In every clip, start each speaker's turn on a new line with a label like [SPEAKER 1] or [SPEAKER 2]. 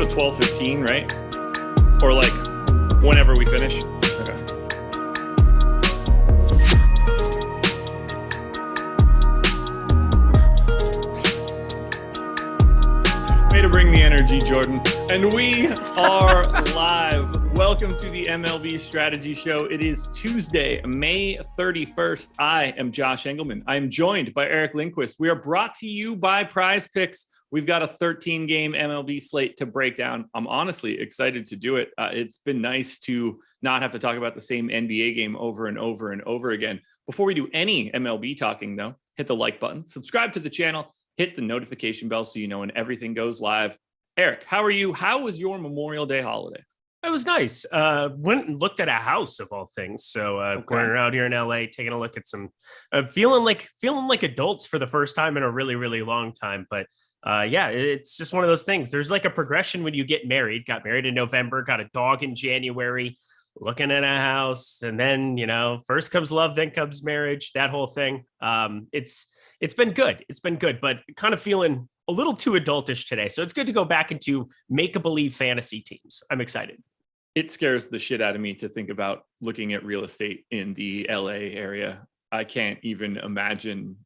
[SPEAKER 1] to 12:15, right? Or like whenever we finish. Okay. Way to bring the energy, Jordan. And we are live. Welcome to the MLB Strategy Show. It is Tuesday, May 31st. I am Josh Engelman. I am joined by Eric Lindquist. We are brought to you by Prize Picks. We've got a 13-game MLB slate to break down. I'm honestly excited to do it. It's been nice to not have to talk about the same NBA game over and over and over again. Before we do any MLB talking, though, hit the like button, subscribe to the channel, hit the notification bell so you know when everything goes live. Eric, how are you? How was your Memorial Day holiday?
[SPEAKER 2] It was nice. Went and looked at a house of all things. So going around here in LA, taking a look at some, feeling like adults for the first time in a really, really long time. But yeah, it's just one of those things. There's like a progression when you get married. Got married in November, got a dog in January, looking at a house, and then first comes love, then comes marriage. That whole thing. It's been good. It's been good, but kind of feeling a little too adultish today. So it's good to go back into make-a-believe fantasy teams. I'm excited.
[SPEAKER 1] It scares the shit out of me to think about looking at real estate in the LA area. I can't even imagine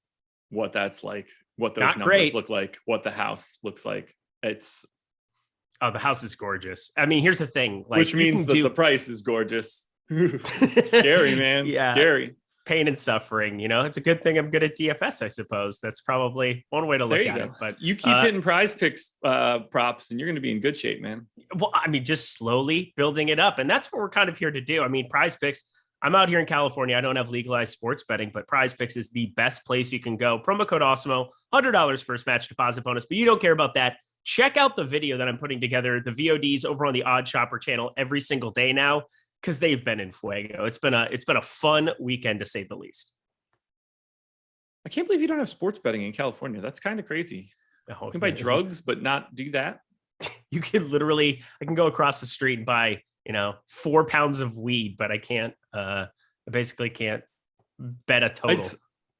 [SPEAKER 1] what that's like, what those numbers look like, what the house looks like. The
[SPEAKER 2] house is gorgeous. I mean, here's the thing.
[SPEAKER 1] Which means that the price is gorgeous. Scary, man. Yeah. Scary.
[SPEAKER 2] Pain and suffering, it's a good thing I'm good at DFS, I suppose. That's probably one way to look at it. But
[SPEAKER 1] you keep hitting Prize Picks props and you're going to be in good shape, man.
[SPEAKER 2] Well, I mean, just slowly building it up. And that's what we're kind of here to do. I mean, Prize Picks, I'm out here in California. I don't have legalized sports betting, but Prize Picks is the best place you can go. Promo code Awesemo, $100 first match deposit bonus, but you don't care about that. Check out the video that I'm putting together, the VODs over on the Odd Shopper channel every single day now, because they've been in fuego. It's been a fun weekend, to say the least.
[SPEAKER 1] I can't believe you don't have sports betting in California. That's kind of crazy. You can buy drugs, but not do that.
[SPEAKER 2] You can literally, I can go across the street and buy, 4 pounds of weed, but I basically can't bet a total.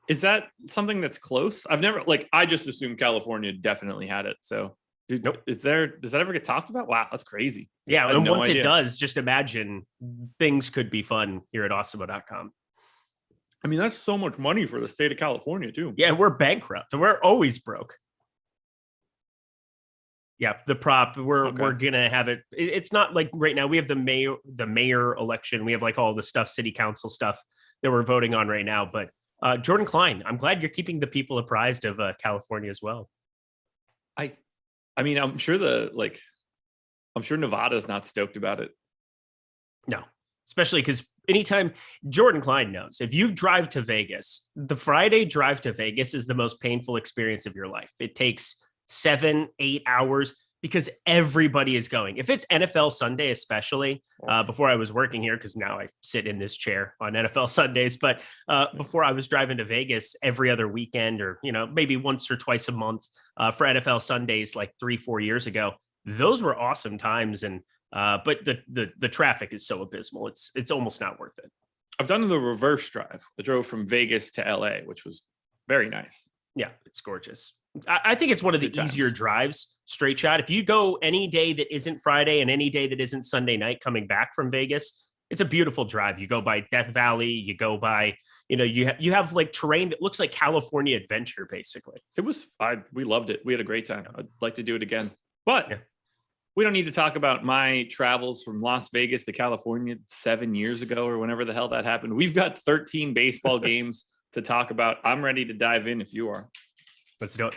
[SPEAKER 1] Is that something that's close? I've never, I just assumed California definitely had it. So dude, nope. Does that ever get talked about? Wow, that's crazy.
[SPEAKER 2] Yeah, and once it does, just imagine things could be fun here at Awesemo.com.
[SPEAKER 1] I mean, that's so much money for the state of California, too.
[SPEAKER 2] Yeah, we're bankrupt. We're always broke. Yeah, the prop, we're gonna have it. It's not like right now we have the mayor election. We have like all the stuff, city council stuff that we're voting on right now. But Jordan Klein, I'm glad you're keeping the people apprised of California as well.
[SPEAKER 1] I mean, I'm sure Nevada's not stoked about it.
[SPEAKER 2] No, especially because anytime Jordan Klein knows, if you drive to Vegas, the Friday drive to Vegas is the most painful experience of your life. It takes 7-8 hours because everybody is going. If it's NFL Sunday, especially before I was working here, because now I sit in this chair on NFL Sundays, but before I was driving to Vegas every other weekend or, maybe once or twice a month for NFL Sundays, like 3-4 years ago, those were awesome times. And but the traffic is so abysmal. It's almost not worth it.
[SPEAKER 1] I've done the reverse drive. I drove from Vegas to LA, which was very nice.
[SPEAKER 2] Yeah, it's gorgeous. I think it's one of the easier drives, straight shot. If you go any day that isn't Friday and any day that isn't Sunday night coming back from Vegas, it's a beautiful drive. You go by Death Valley, you go by, you have like terrain that looks like California Adventure, basically.
[SPEAKER 1] We loved it. We had a great time. I'd like to do it again. But we don't need to talk about my travels from Las Vegas to California 7 years ago or whenever the hell that happened. We've got 13 baseball games to talk about. I'm ready to dive in if you are.
[SPEAKER 2] Let's do it.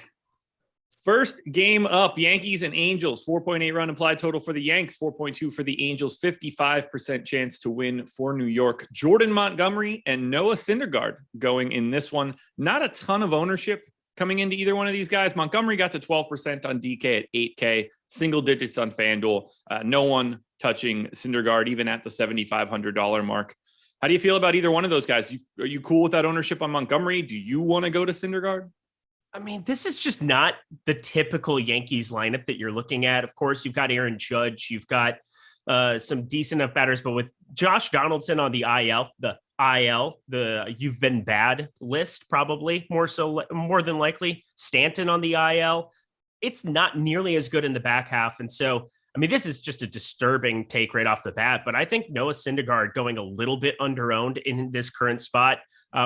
[SPEAKER 1] First game up, Yankees and Angels, 4.8 run implied total for the Yanks, 4.2 for the Angels, 55% chance to win for New York. Jordan Montgomery and Noah Syndergaard going in this one. Not a ton of ownership coming into either one of these guys. Montgomery got to 12% on DK at 8K, single digits on FanDuel. No one touching Syndergaard, even at the $7,500 mark. How do you feel about either one of those guys? Are you cool with that ownership on Montgomery? Do you want to go to Syndergaard?
[SPEAKER 2] I mean, this is just not the typical Yankees lineup that you're looking at. Of course, you've got Aaron Judge, you've got some decent enough batters, but with Josh Donaldson on the IL, the you've been bad list, probably more than likely, Stanton on the IL, it's not nearly as good in the back half. And so I mean, this is just a disturbing take right off the bat, but I think Noah Syndergaard going a little bit under-owned in this current spot.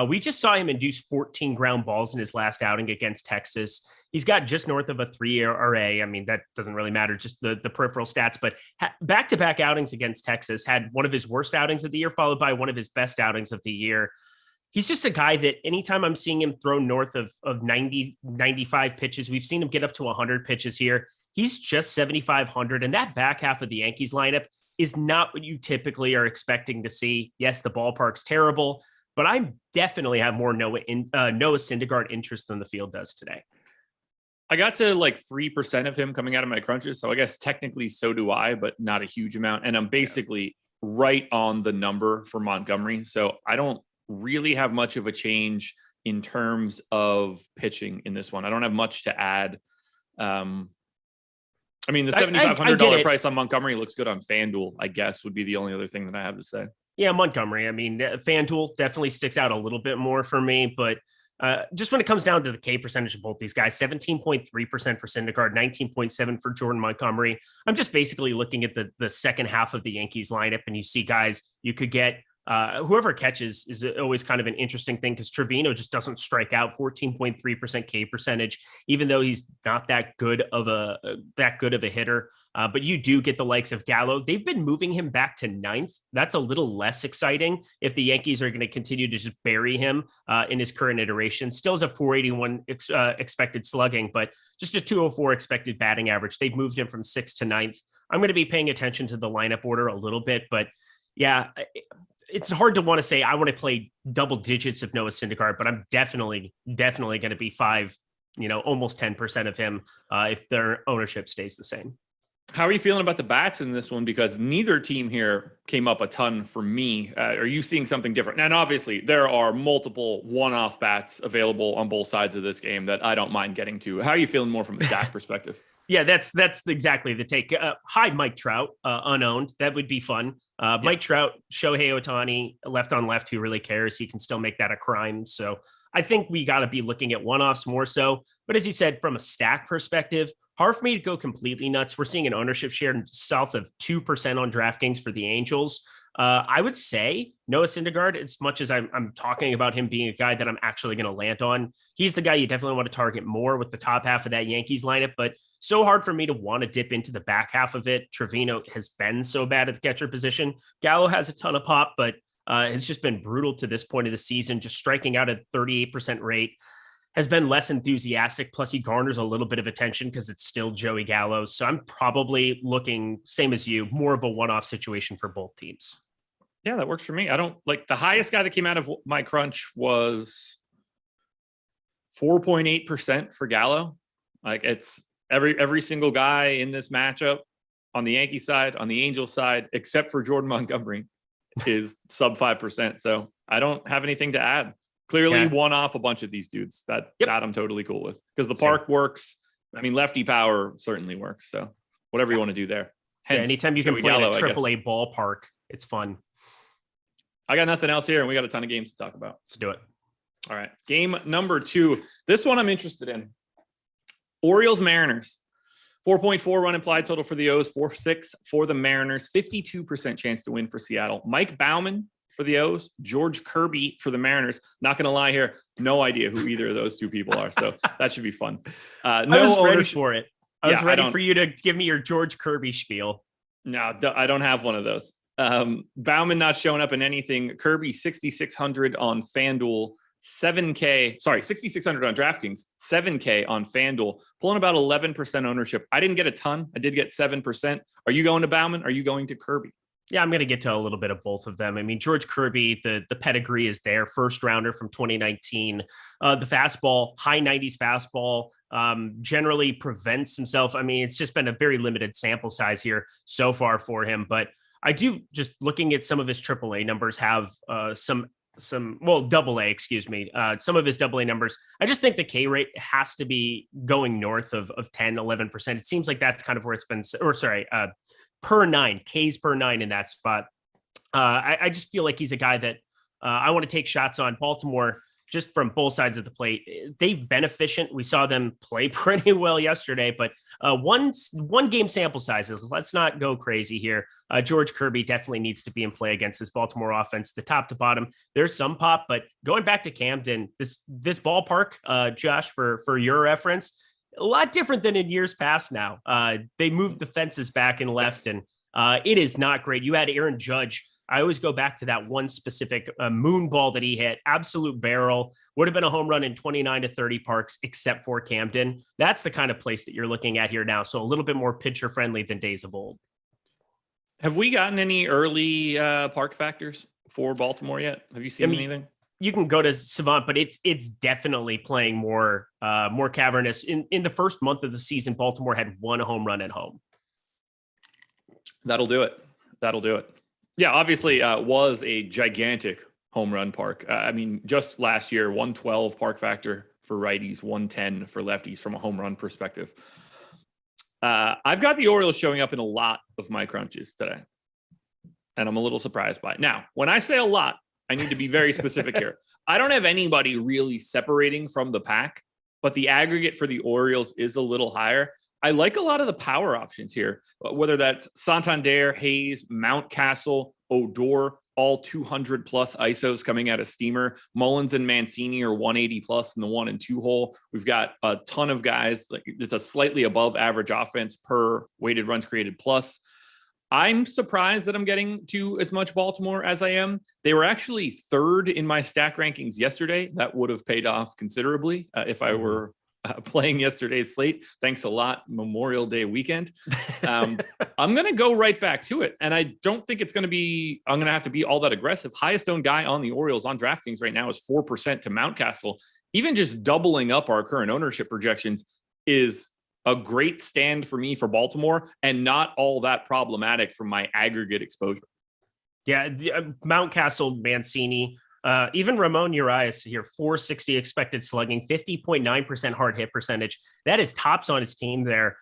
[SPEAKER 2] We just saw him induce 14 ground balls in his last outing against Texas. He's got just north of a 3 ERA. I mean, that doesn't really matter, just the peripheral stats, but back-to-back outings against Texas, had one of his worst outings of the year, followed by one of his best outings of the year. He's just a guy that anytime I'm seeing him throw north of 90, 95 pitches, we've seen him get up to 100 pitches here. He's just 7,500. And that back half of the Yankees lineup is not what you typically are expecting to see. Yes, the ballpark's terrible, but I definitely have more Noah Syndergaard interest than the field does today.
[SPEAKER 1] I got to like 3% of him coming out of my crunches. So I guess technically so do I, but not a huge amount. And I'm basically right on the number for Montgomery. So I don't really have much of a change in terms of pitching in this one. I don't have much to add. I mean, the $7,500 price on Montgomery looks good on FanDuel, I guess, would be the only other thing that I have to say.
[SPEAKER 2] Yeah, Montgomery. I mean, FanDuel definitely sticks out a little bit more for me, but just when it comes down to the K percentage of both these guys, 17.3% for Syndergaard, 19.7% for Jordan Montgomery. I'm just basically looking at the second half of the Yankees lineup, and you see guys you could get. Whoever catches is always kind of an interesting thing because Trevino just doesn't strike out. 14.3% K percentage, even though he's not that good of a hitter. But you do get the likes of Gallo. They've been moving him back to ninth. That's a little less exciting if the Yankees are going to continue to just bury him in his current iteration. Still has a 481 expected slugging, but just a 204 expected batting average. They've moved him from sixth to ninth. I'm going to be paying attention to the lineup order a little bit, but yeah, it's hard to want to say I want to play double digits of Noah Syndergaard, but I'm definitely going to be almost 10% of him if their ownership stays the same.
[SPEAKER 1] How are you feeling about the bats in this one? Because neither team here came up a ton for me. Are you seeing something different? And obviously there are multiple one-off bats available on both sides of this game that I don't mind getting to. How are you feeling more from a stack perspective?
[SPEAKER 2] Yeah, that's exactly the take. Hi, Mike Trout, unowned. That would be fun. Mike Trout, Shohei Ohtani, left on left. Who really cares? He can still make that a crime. So I think we got to be looking at one-offs more so. But as you said, from a stack perspective, hard for me to go completely nuts. We're seeing an ownership share south of 2% on DraftKings for the Angels. I would say Noah Syndergaard, as much as I'm talking about him being a guy that I'm actually going to land on, he's the guy you definitely want to target more with the top half of that Yankees lineup, but so hard for me to want to dip into the back half of it. Trevino has been so bad at the catcher position. Gallo has a ton of pop, but it's just been brutal to this point of the season, just striking out at 38% rate. Has been less enthusiastic. Plus he garners a little bit of attention because it's still Joey Gallo. So I'm probably looking, same as you, more of a one-off situation for both teams.
[SPEAKER 1] Yeah, that works for me. I don't like the highest guy that came out of my crunch was 4.8% for Gallo. Like it's every single guy in this matchup on the Yankee side, on the Angel side, except for Jordan Montgomery is sub 5%. So I don't have anything to add. Clearly one off a bunch of these dudes that I'm totally cool with because the park works. I mean, lefty power certainly works. So whatever you want to do there.
[SPEAKER 2] Hence, anytime you can play in a AAA ballpark, it's fun.
[SPEAKER 1] I got nothing else here and we got a ton of games to talk about.
[SPEAKER 2] Let's do it.
[SPEAKER 1] All right. Game number 2. This one I'm interested in. Orioles Mariners. 4.4 run implied total for the O's, 4.6 for the Mariners, 52% chance to win for Seattle. Mike Baumann for the O's, George Kirby for the Mariners. Not going to lie here. No idea who either of those two people are. So that should be fun.
[SPEAKER 2] I was ready for it. I was ready for you to give me your George Kirby spiel.
[SPEAKER 1] No, I don't have one of those. Baumann not showing up in anything. Kirby 6,600 on FanDuel, 6,600 on DraftKings, 7K on FanDuel, pulling about 11% ownership. I didn't get a ton. I did get 7%. Are you going to Baumann? Are you going to Kirby?
[SPEAKER 2] Yeah, I'm going to get to a little bit of both of them. I mean, George Kirby, the pedigree is there. First rounder from 2019. The fastball, high 90s fastball, generally prevents himself. I mean, it's just been a very limited sample size here so far for him. But I do, just looking at some of his AAA numbers, have some double A, excuse me. Some of his double A numbers, I just think the K rate has to be going north of 10, 11%. It seems like that's kind of where it's been, per 9, Ks per 9 in that spot. I just feel like he's a guy that I want to take shots on. Baltimore just from both sides of the plate. They've been efficient. We saw them play pretty well yesterday, but one game sample sizes. Let's not go crazy here. George Kirby definitely needs to be in play against this Baltimore offense, the top to bottom. There's some pop, but going back to Camden, this ballpark, Josh, for your reference, a lot different than in years past now. They moved the fences back and left, and it is not great. You had Aaron Judge. I always go back to that one specific moon ball that he hit, absolute barrel, would have been a home run in 29 to 30 parks, except for Camden. That's the kind of place that you're looking at here now. So a little bit more pitcher friendly than days of old.
[SPEAKER 1] Have we gotten any early park factors for Baltimore yet? Have you seen anything?
[SPEAKER 2] You can go to Savant, but it's definitely playing more cavernous. In the first month of the season, Baltimore had one home run at home.
[SPEAKER 1] That'll do it. Yeah, obviously was a gigantic home run park. I mean, just last year, 112 park factor for righties, 110 for lefties from a home run perspective. I've got the Orioles showing up in a lot of my crunches today, and I'm a little surprised by it. Now, when I say a lot, I need to be very specific here. I don't have anybody really separating from the pack, but the aggregate for the Orioles is a little higher. I like a lot of the power options here, whether that's Santander, Hayes, Mountcastle, Odor, all 200 plus ISOs coming out of Steamer. Mullins and Mancini are 180 plus in the 1 and 2 hole. We've got a ton of guys. Like, it's a slightly above average offense per weighted runs created plus. I'm surprised that I'm getting to as much Baltimore as I am. They were actually third in my stack rankings yesterday. That would have paid off considerably if I were playing yesterday's slate. Thanks a lot, Memorial Day weekend. I'm going to go right back to it. And I don't think it's going to be, I'm going to have to be all that aggressive. Highest owned guy on the Orioles on DraftKings right now is 4% to Mountcastle. Even just doubling up our current ownership projections is a great stand for me for Baltimore, and not all that problematic from my aggregate exposure.
[SPEAKER 2] Yeah, Mountcastle, Mancini, even Ramon Urias here, 460 expected slugging, 50.9% hard hit percentage. That is tops on his team there.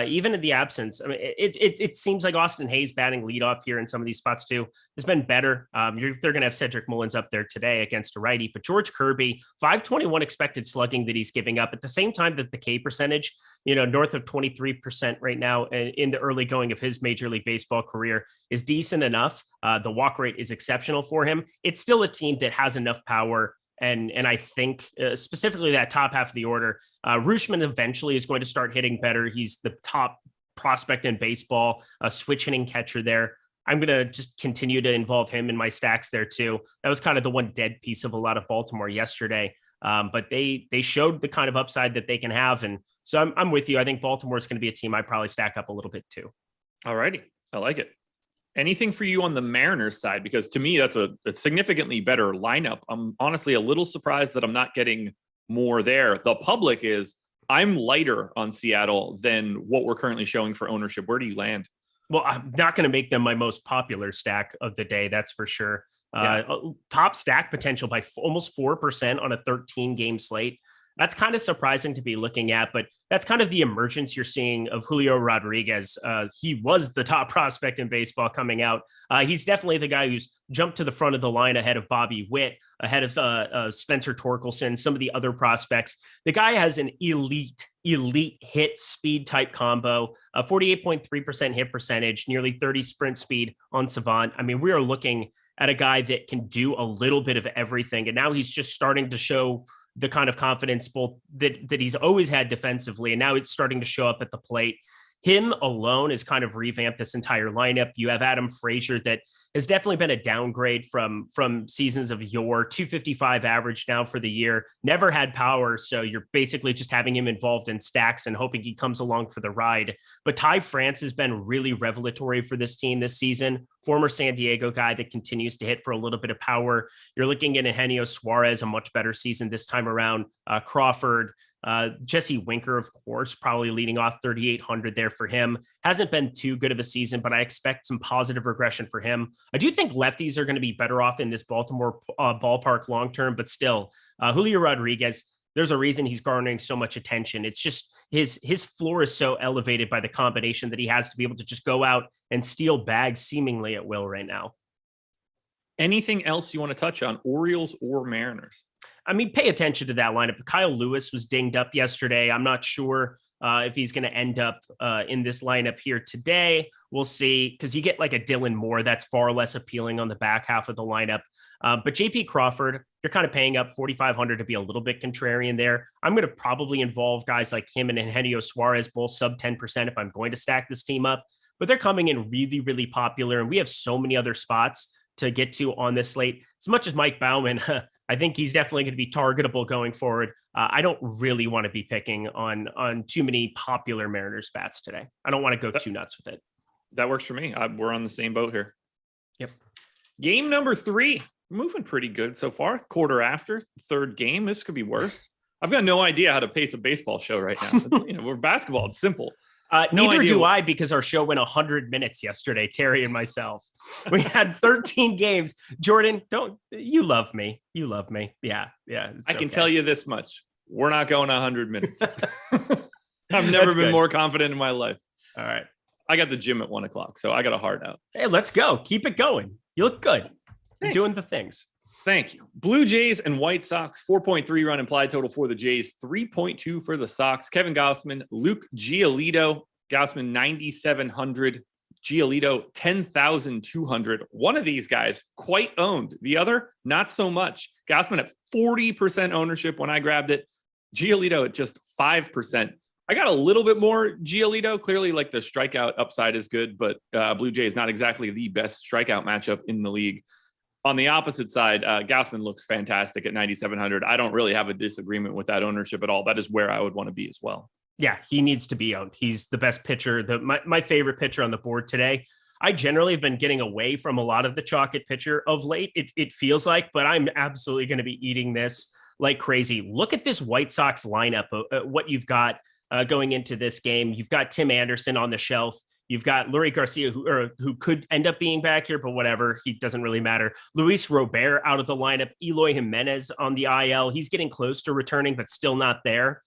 [SPEAKER 2] Even in the absence, I mean, it seems like Austin Hayes batting leadoff here in some of these spots too has been better. They're going to have Cedric Mullins up there today against a righty, but George Kirby, 521 expected slugging that he's giving up at the same time that the K percentage, north of 23% right now in the early going of his Major League Baseball career is decent enough. The walk rate is exceptional for him. It's still a team that has enough power. And I think specifically that top half of the order, Rutschman eventually is going to start hitting better. He's the top prospect in baseball, a switch hitting catcher there. I'm going to just continue to involve him in my stacks there too. That was kind of the one dead piece of a lot of Baltimore yesterday. But they showed the kind of upside that they can have. And so I'm with you. I think Baltimore is going to be a team I probably stack up a little bit too.
[SPEAKER 1] All righty. I like it. Anything for you on the Mariners side? Because to me, that's a significantly better lineup. I'm honestly a little surprised that I'm not getting more there. The public is, I'm lighter on Seattle than what we're currently showing for ownership. Where do you land?
[SPEAKER 2] Well, I'm not going to make them my most popular stack of the day. That's for sure. Top stack potential by almost 4% on a 13 game slate. That's kind of surprising to be looking at, but that's kind of the emergence you're seeing of Julio Rodriguez. He was the top prospect in baseball coming out. He's definitely the guy who's jumped to the front of the line ahead of Bobby Witt, ahead of Spencer Torkelson, some of the other prospects. The guy has an elite hit speed type combo, 48.3% hit percentage, nearly 30 sprint speed on Savant. I mean, we are looking at a guy that can do a little bit of everything. And now he's just starting to show the kind of confidence both that he's always had defensively, and now it's starting to show up at the plate. Him alone has kind of revamped this entire lineup. You have Adam Frazier that has definitely been a downgrade from seasons of yore. 255 average now for the year, never had power. So you're basically just having him involved in stacks and hoping he comes along for the ride. But Ty France has been really revelatory for this team this season. Former San Diego guy that continues to hit for a little bit of power. You're looking at Eugenio Suarez, a much better season this time around. Crawford, Jesse Winker, of course, probably leading off 3,800 there for him. Hasn't been too good of a season, but I expect some positive regression for him. I do think lefties are going to be better off in this Baltimore ballpark long-term, but still, Julio Rodriguez, there's a reason he's garnering so much attention. It's just his floor is so elevated by the combination that he has to be able to just go out and steal bags seemingly at will right now.
[SPEAKER 1] Anything else you want to touch on, Orioles or Mariners?
[SPEAKER 2] I mean, pay attention to that lineup. Kyle Lewis was dinged up yesterday. I'm not sure if he's going to end up in this lineup here today. We'll see, because you get like a Dylan Moore that's far less appealing on the back half of the lineup. But JP Crawford, you're kind of paying up 4,500 to be a little bit contrarian there. I'm going to probably involve guys like him and Eugenio Suarez, both sub 10% if I'm going to stack this team up. But they're coming in really, really popular. And we have so many other spots to get to on this slate. As much as Mike Baumann, I think he's definitely going to be targetable going forward. I don't really want to be picking on too many popular Mariners bats today. I don't want to go too nuts with it.
[SPEAKER 1] That works for me. We're on the same boat here.
[SPEAKER 2] Yep. Game
[SPEAKER 1] number 3. Moving pretty good so far. Quarter after, third game. This could be worse. I've got no idea how to pace a baseball show right now. We're basketball. It's simple.
[SPEAKER 2] Neither do I, because our show went 100 minutes yesterday, Terry and myself. We had 13 games. Jordan, you love me. You love me. Yeah.
[SPEAKER 1] I can tell you this much. We're not going 100 minutes. I've never been more confident in my life.
[SPEAKER 2] All right.
[SPEAKER 1] I got the gym at 1:00, so I got a heart out.
[SPEAKER 2] Hey, let's go. Keep it going. You look good. You're doing the things.
[SPEAKER 1] Thank you. Blue Jays and White Sox, 4.3 run implied total for the Jays, 3.2 for the Sox. Kevin Gausman, Luke Giolito. Gausman, 9,700. Giolito, 10,200. One of these guys quite owned. The other, not so much. Gausman at 40% ownership when I grabbed it. Giolito at just 5%. I got a little bit more Giolito. Clearly, like, the strikeout upside is good, but Blue Jays not exactly the best strikeout matchup in the league. On the opposite side, Gausman looks fantastic at 9,700. I don't really have a disagreement with that ownership at all. That is where I would want to be as well.
[SPEAKER 2] Yeah, he needs to be owned. He's the best pitcher, my favorite pitcher on the board today. I generally have been getting away from a lot of the chalk-it pitcher of late, it feels like, but I'm absolutely going to be eating this like crazy. Look at this White Sox lineup, what you've got going into this game. You've got Tim Anderson on the shelf. You've got Lurie Garcia, who could end up being back here, but whatever. He doesn't really matter. Luis Robert out of the lineup. Eloy Jimenez on the IL. He's getting close to returning, but still not there.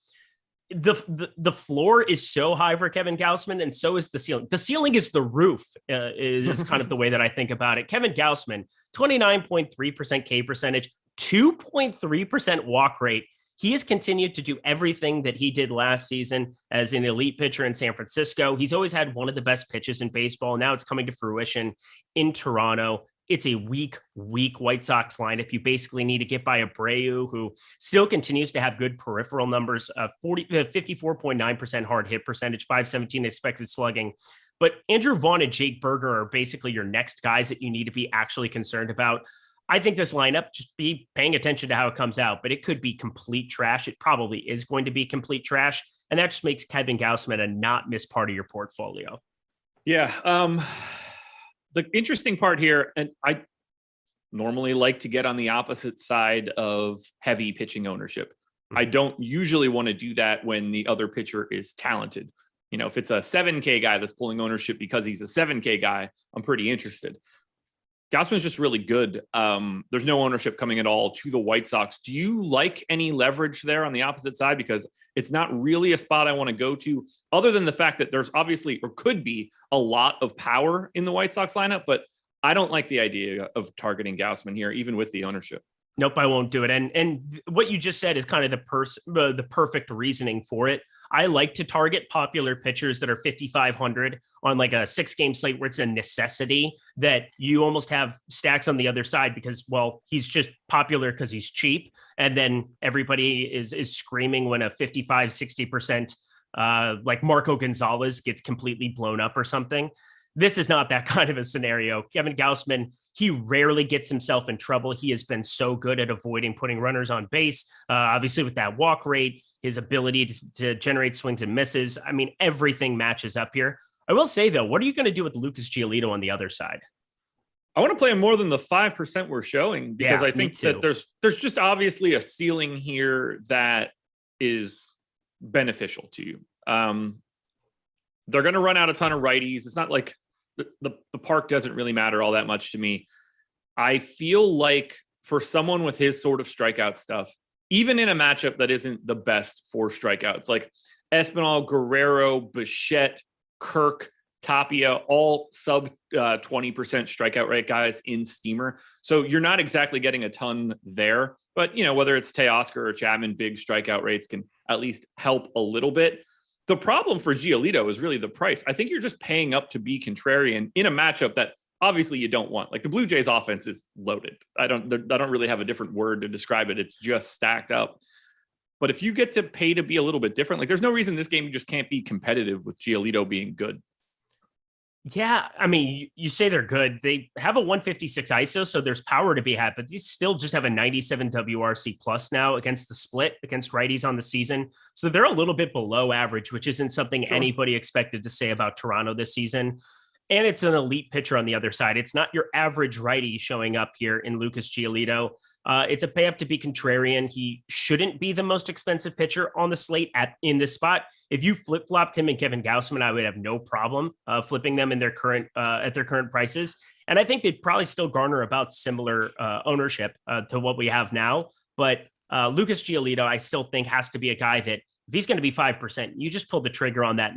[SPEAKER 2] The floor is so high for Kevin Gausman, and so is the ceiling. The ceiling is the roof, is kind of the way that I think about it. Kevin Gausman, 29.3% K percentage, 2.3% walk rate. He has continued to do everything that he did last season as an elite pitcher in San Francisco. He's always had one of the best pitches in baseball. Now it's coming to fruition in Toronto. It's a weak White Sox lineup. You basically need to get by Abreu, who still continues to have good peripheral numbers, 54.9% hard hit percentage, 517 expected slugging. But Andrew Vaughn and Jake Berger are basically your next guys that you need to be actually concerned about. I think this lineup, just be paying attention to how it comes out, but it could be complete trash. It probably is going to be complete trash. And that just makes Kevin Gausman a not miss part of your portfolio.
[SPEAKER 1] Yeah. The interesting part here, and I normally like to get on the opposite side of heavy pitching ownership. I don't usually want to do that when the other pitcher is talented. If it's a 7K guy that's pulling ownership because he's a 7K guy, I'm pretty interested. Gausman's just really good. There's no ownership coming at all to the White Sox. Do you like any leverage there on the opposite side? Because it's not really a spot I want to go to, other than the fact that there's obviously, or could be, a lot of power in the White Sox lineup, but I don't like the idea of targeting Gausman here, even with the ownership.
[SPEAKER 2] Nope, I won't do it. And what you just said is kind of the perfect reasoning for it. I like to target popular pitchers that are 5,500 on like a 6-game slate where it's a necessity that you almost have stacks on the other side because, well, he's just popular because he's cheap. And then everybody is screaming when a 55, 60% like Marco Gonzalez gets completely blown up or something. This is not that kind of a scenario. Kevin Gausman, he rarely gets himself in trouble. He has been so good at avoiding putting runners on base. Obviously, with that walk rate, his ability to generate swings and misses. I mean, everything matches up here. I will say, though, what are you going to do with Lucas Giolito on the other side?
[SPEAKER 1] I want to play him more than the 5% we're showing because I think that there's just obviously a ceiling here that is beneficial to you. They're going to run out a ton of righties. It's not like the park doesn't really matter all that much to me. I feel like for someone with his sort of strikeout stuff, even in a matchup that isn't the best for strikeouts, like Espinal, Guerrero, Bichette, Kirk, Tapia, all sub 20% strikeout rate guys in Steamer. So you're not exactly getting a ton there. But, whether it's Teoscar or Chapman, big strikeout rates can at least help a little bit. The problem for Giolito is really the price. I think you're just paying up to be contrarian in a matchup that obviously you don't want. Like the Blue Jays offense is loaded. I don't really have a different word to describe it. It's just stacked up. But if you get to pay to be a little bit different, like there's no reason this game just can't be competitive with Giolito being good.
[SPEAKER 2] Yeah, I mean, you say they're good. They have a 156 ISO, so there's power to be had, but these still just have a 97 WRC plus now against the split, against righties on the season. So they're a little bit below average, which isn't something anybody expected to say about Toronto this season. And it's an elite pitcher on the other side. It's not your average righty showing up here in Lucas Giolito. It's a pay up to be contrarian. He shouldn't be the most expensive pitcher on the slate in this spot. If you flip flopped him and Kevin Gausman, I would have no problem flipping them in their current at their current prices. And I think they'd probably still garner about similar ownership to what we have now. But Lucas Giolito, I still think has to be a guy that if he's going to be 5%, you just pull the trigger on that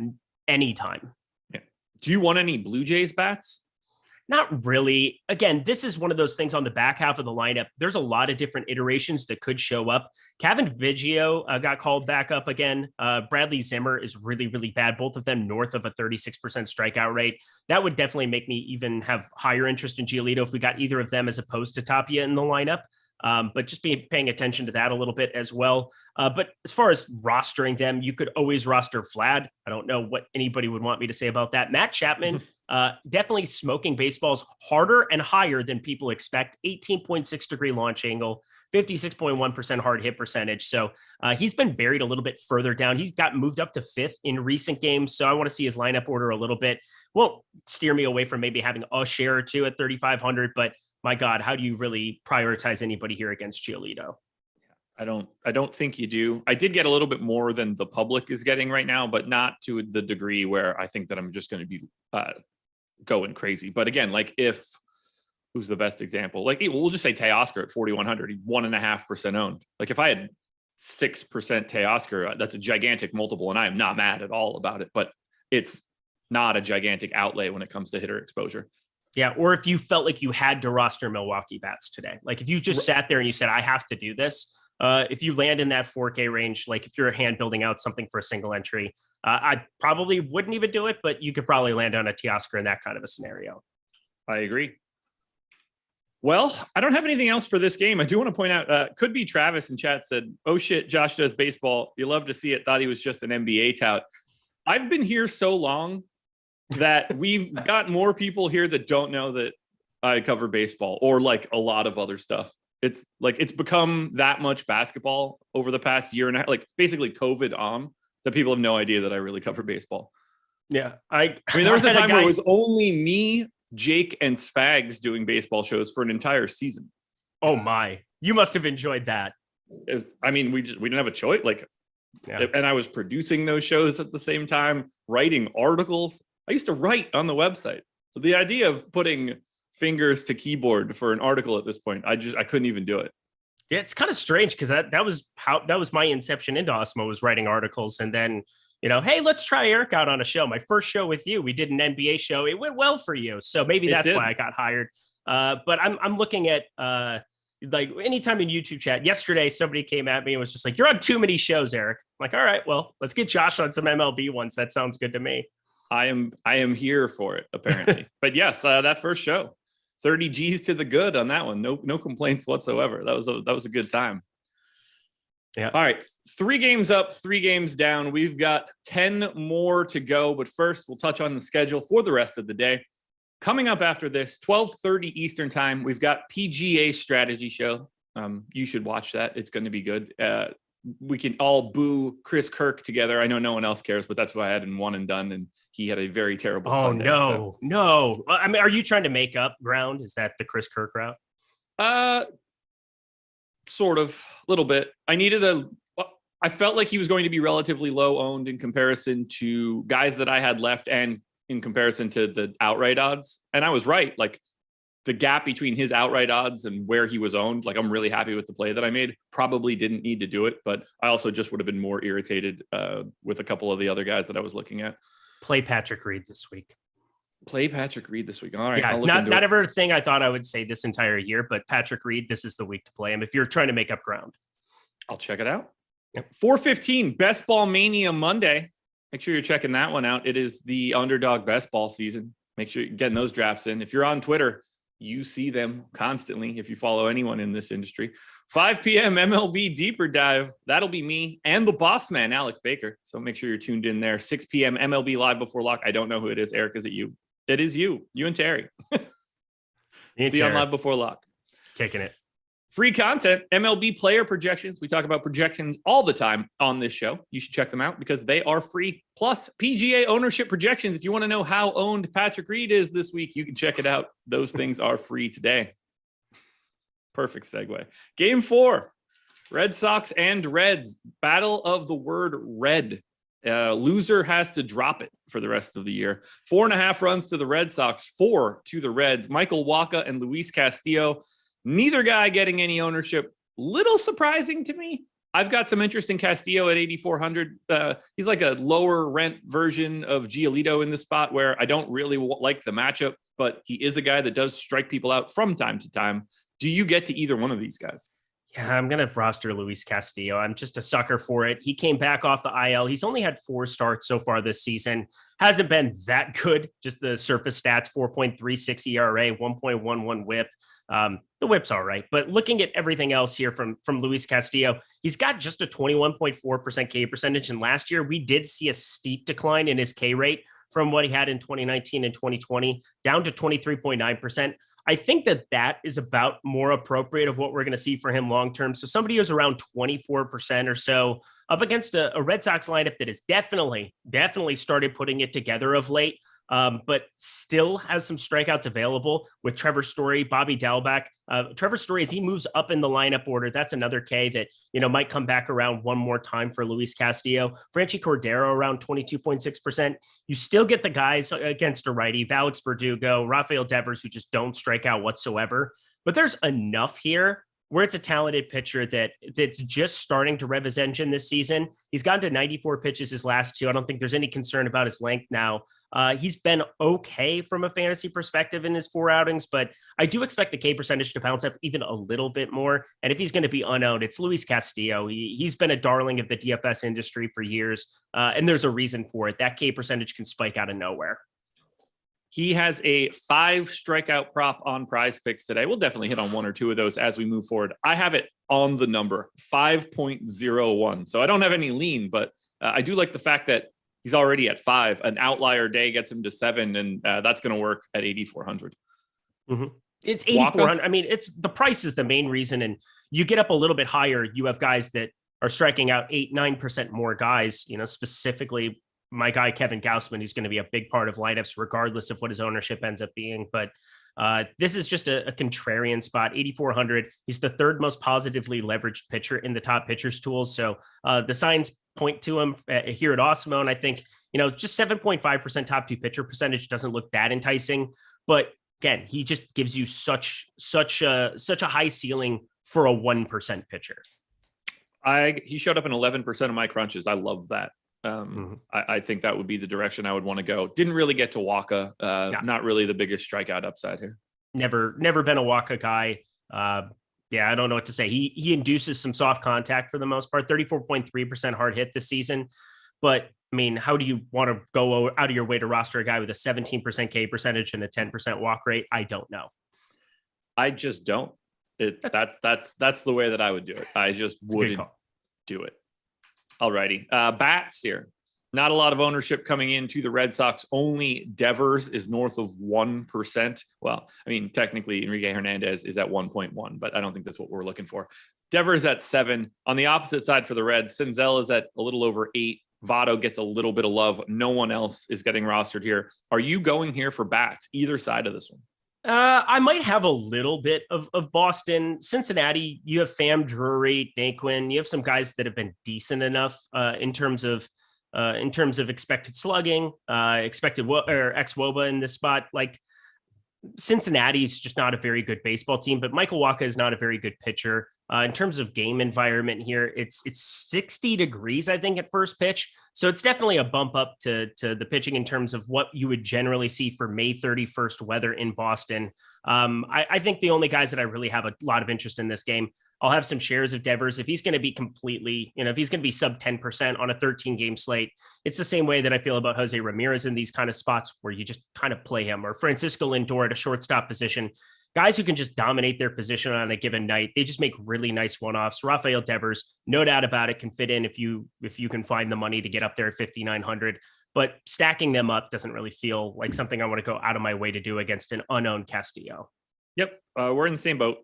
[SPEAKER 2] anytime.
[SPEAKER 1] Yeah. Do you want any Blue Jays bats?
[SPEAKER 2] Not really. Again, this is one of those things on the back half of the lineup. There's a lot of different iterations that could show up. Kevin Biggio got called back up again. Bradley Zimmer is really, really bad. Both of them north of a 36% strikeout rate. That would definitely make me even have higher interest in Giolito if we got either of them as opposed to Tapia in the lineup. But just paying attention to that a little bit as well. But as far as rostering them, you could always roster Vlad. I don't know what anybody would want me to say about that. Matt Chapman, definitely smoking baseballs harder and higher than people expect. 18.6 degree launch angle, 56.1% hard hit percentage. So he's been buried a little bit further down. He's got moved up to 5th in recent games. So I want to see his lineup order a little bit. Won't steer me away from maybe having a share or two at 3,500, but my God, how do you really prioritize anybody here against Giolito?
[SPEAKER 1] I don't think you do. I did get a little bit more than the public is getting right now, but not to the degree where I think that I'm just going to be going crazy. But again, like who's the best example? Like we'll just say Teoscar at 4,100, he 1.5% owned. Like if I had 6% Teoscar, that's a gigantic multiple, and I am not mad at all about it. But it's not a gigantic outlay when it comes to hitter exposure.
[SPEAKER 2] Yeah, or if you felt like you had to roster Milwaukee bats today, like if you just sat there and you said, I have to do this, if you land in that 4K range, like if you're a hand building out something for a single entry, I probably wouldn't even do it, but you could probably land on a Teoscar in that kind of a scenario.
[SPEAKER 1] I agree. Well, I don't have anything else for this game. I do want to point out, could be Travis in chat said, oh shit, Josh does baseball. You love to see it. Thought he was just an NBA tout. I've been here so long that we've got more people here that don't know that I cover baseball or like a lot of other stuff. It's like, it's become that much basketball over the past year and a half, like basically COVID on, that people have no idea that I really cover baseball.
[SPEAKER 2] Yeah.
[SPEAKER 1] I mean, there was a time where it was only me, Jake, and Spags doing baseball shows for an entire season.
[SPEAKER 2] Oh my, you must have enjoyed that.
[SPEAKER 1] I mean, we didn't have a choice. Like, yeah. And I was producing those shows at the same time, writing articles. I used to write on the website. So the idea of putting fingers to keyboard for an article at this point, I couldn't even do it.
[SPEAKER 2] Yeah, it's kind of strange because that was my inception into Awesemo, was writing articles. And then, hey, let's try Eric out on a show. My first show with you, we did an NBA show. It went well for you. So maybe that's why I got hired. But I'm looking at like anytime in YouTube chat. Yesterday, somebody came at me and was just like, you're on too many shows, Eric. I'm like, all right, well, let's get Josh on some MLB ones. That sounds good to me.
[SPEAKER 1] I am here for it, apparently. But yes, that first show, 30 G's to the good on that one. No complaints whatsoever. That was a good time.
[SPEAKER 2] Yeah.
[SPEAKER 1] All right. 3 games up, 3 games down. We've got 10 more to go. But first, we'll touch on the schedule for the rest of the day. Coming up after this, 12:30 Eastern time, we've got PGA strategy show. You should watch that. It's going to be good. We can all boo Chris Kirk together. I know no one else cares, but that's what I had in one and done. And he had a very terrible Sunday.
[SPEAKER 2] No. I mean, are you trying to make up ground? Is that the Chris Kirk route?
[SPEAKER 1] Sort of, a little bit. I felt like he was going to be relatively low owned in comparison to guys that I had left and in comparison to the outright odds. And I was right. Like, the gap between his outright odds and where he was owned, like, I'm really happy with the play that I made. Probably didn't need to do it, but I also just would have been more irritated with a couple of the other guys that I was looking at.
[SPEAKER 2] Play Patrick Reed this week.
[SPEAKER 1] Play Patrick Reed this week. All right.
[SPEAKER 2] Yeah,
[SPEAKER 1] I'll look
[SPEAKER 2] not
[SPEAKER 1] into
[SPEAKER 2] not
[SPEAKER 1] it.
[SPEAKER 2] everything I thought I would say this entire year, but Patrick Reed, this is the week to play him if you're trying to make up ground.
[SPEAKER 1] I'll check it out. 4:15 Best Ball Mania Monday. Make sure you're checking that one out. It is the underdog best ball season. Make sure you're getting those drafts in. If you're on Twitter, you see them constantly if you follow anyone in this industry. 5 p.m. MLB Deeper Dive. That'll be me and the boss man, Alex Baker. So make sure you're tuned in there. 6 p.m. MLB Live Before Lock. I don't know who it is. Eric, is it you? It is you. You and Terry. See you on Live Before Lock.
[SPEAKER 2] Kicking it.
[SPEAKER 1] Free content, MLB player projections. We talk about projections all the time on this show. You should check them out because they are free. Plus, PGA ownership projections. If you want to know how owned Patrick Reed is this week, you can check it out. Those things are free today. Perfect segue. Game 4, Red Sox and Reds. Battle of the word red. Loser has to drop it for the rest of the year. 4.5 runs to the Red Sox, 4 to the Reds. Michael Wacha and Luis Castillo. Neither guy getting any ownership. Little surprising to me. I've got some interest in Castillo at 8,400. He's like a lower rent version of Giolito in this spot where I don't really like the matchup, but he is a guy that does strike people out from time to time. Do you get to either one of these guys?
[SPEAKER 2] Yeah, I'm going to roster Luis Castillo. I'm just a sucker for it. He came back off the IL. He's only had 4 starts so far this season. Hasn't been that good. Just the surface stats, 4.36 ERA, 1.11 whip. The whip's all right, but looking at everything else here from Luis Castillo, he's got just a 21.4% K percentage. And last year we did see a steep decline in his K rate from what he had in 2019 and 2020 down to 23.9%. I think that is about more appropriate of what we're going to see for him long-term. So somebody who's around 24% or so up against a Red Sox lineup that has definitely started putting it together of late. But still has some strikeouts available with Trevor Story, Bobby Dalbec. Trevor Story, as he moves up in the lineup order, that's another K that, might come back around one more time for Luis Castillo. Franchi Cordero around 22.6%. You still get the guys against a righty, Alex Verdugo, Rafael Devers, who just don't strike out whatsoever. But there's enough here where it's a talented pitcher that's just starting to rev his engine this season. He's gotten to 94 pitches his last 2. I don't think there's any concern about his length now. He's been okay from a fantasy perspective in his 4 outings, but I do expect the K percentage to bounce up even a little bit more. And if he's going to be unowned, it's Luis Castillo. He's been a darling of the DFS industry for years, and there's a reason for it. That K percentage can spike out of nowhere.
[SPEAKER 1] He has a 5 strikeout prop on Prize Picks today. We'll definitely hit on 1 or 2 of those as we move forward. I have it on the number 5.01. So I don't have any lean, but I do like the fact that he's already at 5. An outlier day gets him to 7, and that's going to work at 8,400.
[SPEAKER 2] Mm-hmm. It's 8,400. I mean, it's the price is the main reason. And you get up a little bit higher. You have guys that are striking out 8-9% more guys, specifically my guy, Kevin Gausman, who's going to be a big part of lineups, regardless of what his ownership ends up being. But this is just a contrarian spot, 8,400. He's the 3rd most positively leveraged pitcher in the top pitchers tools. So the signs point to him here at Awesemo. And I think, just 7.5% top 2 pitcher percentage doesn't look that enticing. But again, he just gives you such a high ceiling for a 1% pitcher.
[SPEAKER 1] He showed up in 11% of my crunches. I love that. I think that would be the direction I would want to go. Didn't really get to Wacha. Not really the biggest strikeout upside here. Never
[SPEAKER 2] been a Wacha guy. I don't know what to say. He induces some soft contact for the most part, 34.3% hard hit this season. But I mean, how do you want to go out of your way to roster a guy with a 17% K percentage and a 10% walk rate? I don't know.
[SPEAKER 1] I just don't. That's the way that I would do it. I just wouldn't do it. Alrighty. Bats here. Not a lot of ownership coming into the Red Sox. Only Devers is north of 1%. Well, I mean, technically Enrique Hernandez is at 1.1, but I don't think that's what we're looking for. Devers at 7. On the opposite side for the Reds, Senzel is at a little over 8. Votto gets a little bit of love. No one else is getting rostered here. Are you going here for bats, either side of this one?
[SPEAKER 2] I might have a little bit of Boston. Cincinnati, you have Pham, Drury, Naquin. You have some guys that have been decent enough in terms of expected slugging, expected xWOBA in this spot. Like Cincinnati is just not a very good baseball team, but Michael Wacha is not a very good pitcher. In terms of game environment here, it's 60 degrees, I think, at first pitch. So it's definitely a bump up to the pitching in terms of what you would generally see for May 31st weather in Boston. I think the only guys that I really have a lot of interest in this game, I'll have some shares of Devers. If he's going to be completely, if he's going to be sub 10% on a 13-game slate, it's the same way that I feel about Jose Ramirez in these kind of spots where you just kind of play him, or Francisco Lindor at a shortstop position. Guys who can just dominate their position on a given night. They just make really nice one-offs. Rafael Devers, no doubt about it, can fit in if you can find the money to get up there at 5,900. But stacking them up doesn't really feel like something I want to go out of my way to do against an unowned Castillo.
[SPEAKER 1] Yep, we're in the same boat.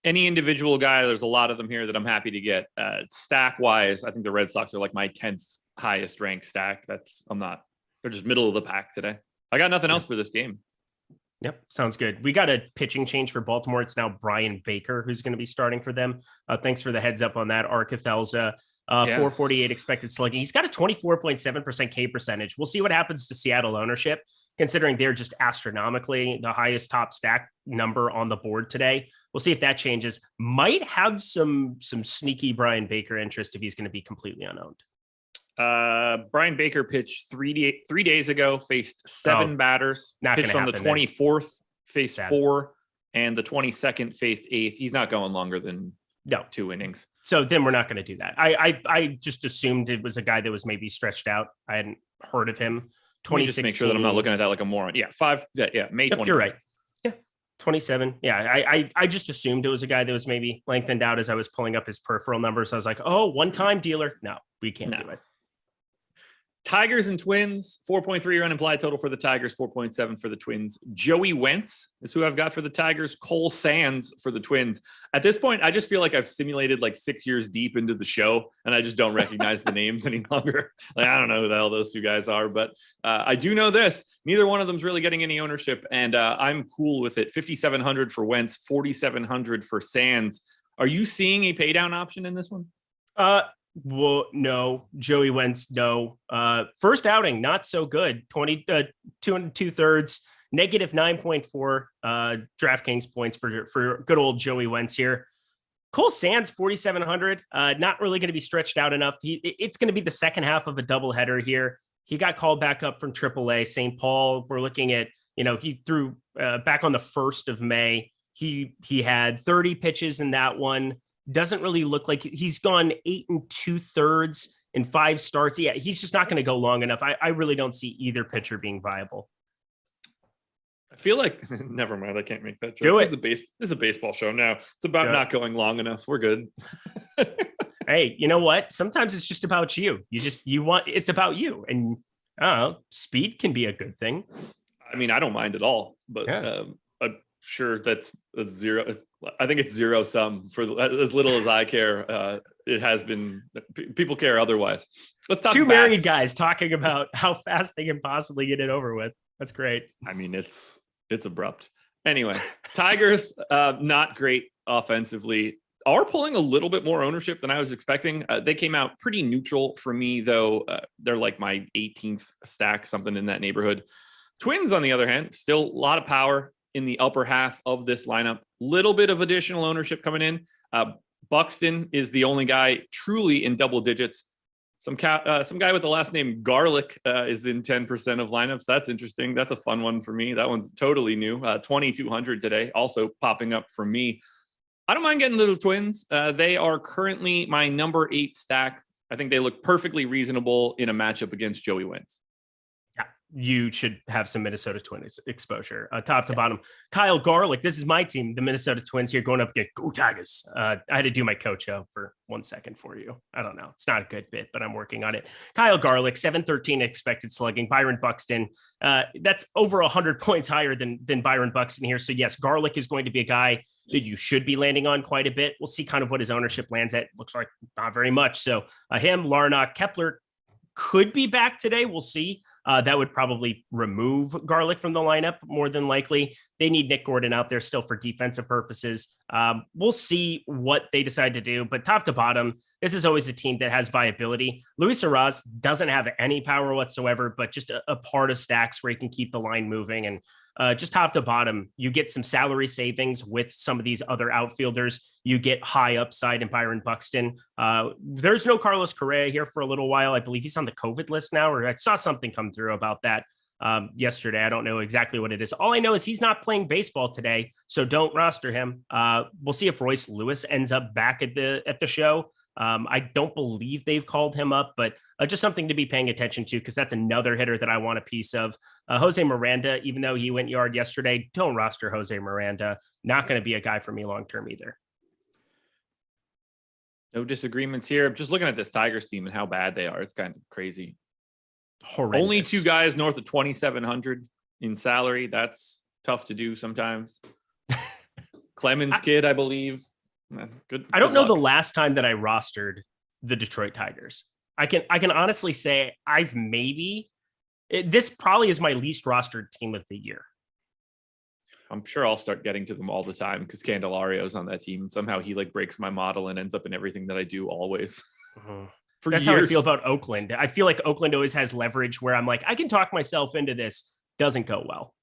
[SPEAKER 1] Any individual guy, there's a lot of them here that I'm happy to get. Stack-wise, I think the Red Sox are like my 10th highest ranked stack. They're just middle of the pack today. I got nothing else for this game.
[SPEAKER 2] Yep, sounds good. We got a pitching change for Baltimore. It's now Brian Baker who's going to be starting for them. Thanks for the heads up on that. Arcathelza, 448 expected slugging. He's got a 24.7% K percentage. We'll see what happens to Seattle ownership, considering they're just astronomically the highest top stack number on the board today. We'll see if that changes. Might have some sneaky Brian Baker interest if he's going to be completely unowned.
[SPEAKER 1] Brian Baker pitched 3 days ago, faced 7 batters. Pitched on the 24th, faced 4, and the 22nd faced 8th. He's not going longer than 2 innings.
[SPEAKER 2] So then we're not going to do that. I just assumed it was a guy that was maybe stretched out. I hadn't heard of him. 2016. Just
[SPEAKER 1] make sure that I'm not looking at that like a moron. Yeah, 5. Yeah, May 20th.
[SPEAKER 2] You're right. Yeah, 27. Yeah, I just assumed it was a guy that was maybe lengthened out as I was pulling up his peripheral numbers. I was like, oh, one-time dealer. No, we can't do it.
[SPEAKER 1] Tigers and Twins, 4.3 run implied total for the Tigers, 4.7 for the Twins. Joey Wentz is who I've got for the Tigers. Cole Sands for the Twins. At this point, I just feel like I've simulated like 6 years deep into the show, and I just don't recognize the names any longer. Like, I don't know who the hell those 2 guys are, but I do know this. Neither one of them's really getting any ownership, and I'm cool with it. 5,700 for Wentz, 4,700 for Sands. Are you seeing a pay down option in this one?
[SPEAKER 2] Well, no. Joey Wentz, no. First outing, not so good. 2 2/3, negative 9.4 DraftKings points for good old Joey Wentz here. Cole Sands, 4,700, not really going to be stretched out enough. It's going to be the second half of a doubleheader here. He got called back up from AAA. St. Paul, we're looking at, he threw back on the 1st of May. He had 30 pitches in that one. Doesn't really look like he's gone 8 2/3 in 5 starts. Yeah, he's just not going to go long enough. I really don't see either pitcher being viable.
[SPEAKER 1] I feel like, never mind. I can't make that joke. This is a baseball show now. It's about not going long enough. We're good.
[SPEAKER 2] Hey, you know what? Sometimes it's just about you. It's about you. And I don't know, speed can be a good thing.
[SPEAKER 1] I mean, I don't mind at all, but I'm sure that's a zero. I think it's zero sum for as little as I care. It has been, people care otherwise. Let's talk
[SPEAKER 2] 2 married guys talking about how fast they can possibly get it over with. That's great.
[SPEAKER 1] I mean, it's abrupt. Anyway, Tigers, not great offensively, are pulling a little bit more ownership than I was expecting. They came out pretty neutral for me, though. They're like my 18th stack, something in that neighborhood. Twins, on the other hand, still a lot of power in the upper half of this lineup. Little bit of additional ownership coming in. Buxton is the only guy truly in double digits. Some guy with the last name Garlic is in 10% of lineups. That's interesting. That's a fun one for me. That one's totally new. 2,200 today, also popping up for me. I don't mind getting little Twins. They are currently my number 8 stack. I think they look perfectly reasonable in a matchup against Joey Wentz.
[SPEAKER 2] You should have some Minnesota Twins exposure, top to bottom. Kyle Garlick, this is my team, the Minnesota Twins here, going up against Go Tigers. I had to do my coach for 1 second for you. I don't know. It's not a good bit, but I'm working on it. Kyle Garlick, 713 expected slugging. Byron Buxton, that's over 100 points higher than Byron Buxton here. So yes, Garlick is going to be a guy that you should be landing on quite a bit. We'll see kind of what his ownership lands at. Looks like not very much. So him, Larnach, Kepler could be back today. We'll see. That would probably remove Garlic from the lineup more than likely. They need Nick Gordon out there still for defensive purposes. We'll see what they decide to do, but top to bottom, this is always a team that has viability. Luis Arraez doesn't have any power whatsoever, but just a part of stacks where he can keep the line moving. And just top to bottom, you get some salary savings with some of these other outfielders. You get high upside in Byron Buxton. There's no Carlos Correa here for a little while. I believe he's on the COVID list now, or I saw something come through about that yesterday. I don't know exactly what it is. All I know is he's not playing baseball today, so don't roster him. We'll see if Royce Lewis ends up back at the show. I don't believe they've called him up, but just something to be paying attention to, because that's another hitter that I want a piece of. Jose Miranda, even though he went yard yesterday, don't roster Jose Miranda. Not going to be a guy for me long-term either.
[SPEAKER 1] No disagreements here. Just looking at this Tigers team and how bad they are, it's kind of crazy.
[SPEAKER 2] Horrendous.
[SPEAKER 1] Only 2 guys north of 2,700 in salary. That's tough to do sometimes. Clemens kid, I believe. Good.
[SPEAKER 2] I don't know the last time that I rostered the Detroit Tigers. I can honestly say this probably is my least rostered team of the year.
[SPEAKER 1] I'm sure I'll start getting to them all the time because Candelario's on that team. Somehow he breaks my model and ends up in everything that I do always.
[SPEAKER 2] That's years. How I feel about Oakland. I feel like Oakland always has leverage where I'm like, I can talk myself into this. Doesn't go well.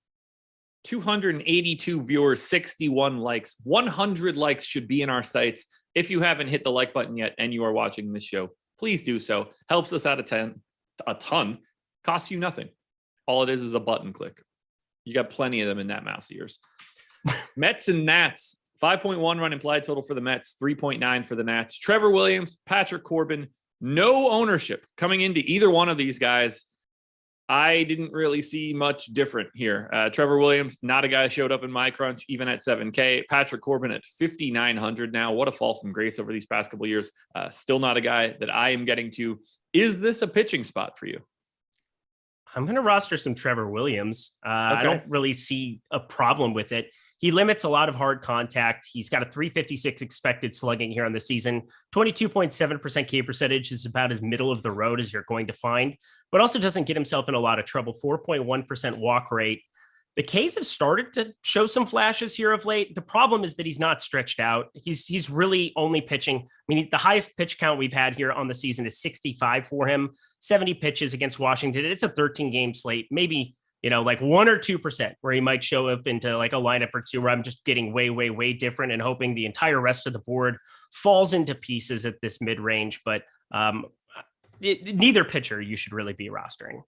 [SPEAKER 1] 282 viewers, 61 likes. 100 likes should be in our sites. If you haven't hit the like button yet and you are watching this show, please do so. Helps us out a ton. Costs you nothing. All it is a button click. You got plenty of them in that mouse of yours. Mets and Nats. 5.1 run implied total for the Mets, 3.9 for the Nats. Trevor Williams, Patrick Corbin, no ownership coming into either one of these guys. I didn't really see much different here. Trevor Williams, not a guy showed up in my crunch, even at 7K. Patrick Corbin at 5,900 now. What a fall from grace over these past couple of years. Still not a guy that I am getting to. Is this a pitching spot for you?
[SPEAKER 2] I'm going to roster some Trevor Williams.
[SPEAKER 1] Okay.
[SPEAKER 2] I don't really see a problem with it. He limits a lot of hard contact. He's got a 356 expected slugging here on the season. 22.7% K percentage is about as middle of the road as you're going to find, but also doesn't get himself in a lot of trouble. 4.1% walk rate. The K's have started to show some flashes here of late. The problem is that he's not stretched out. He's really only pitching. I mean, the highest pitch count we've had here on the season is 65 for him, 70 pitches against Washington. It's a 13-game slate. Maybe, 1 or 2% where he might show up into like a lineup or two where I'm just getting way, way, way different and hoping the entire rest of the board falls into pieces at this mid-range. But neither pitcher you should really be rostering.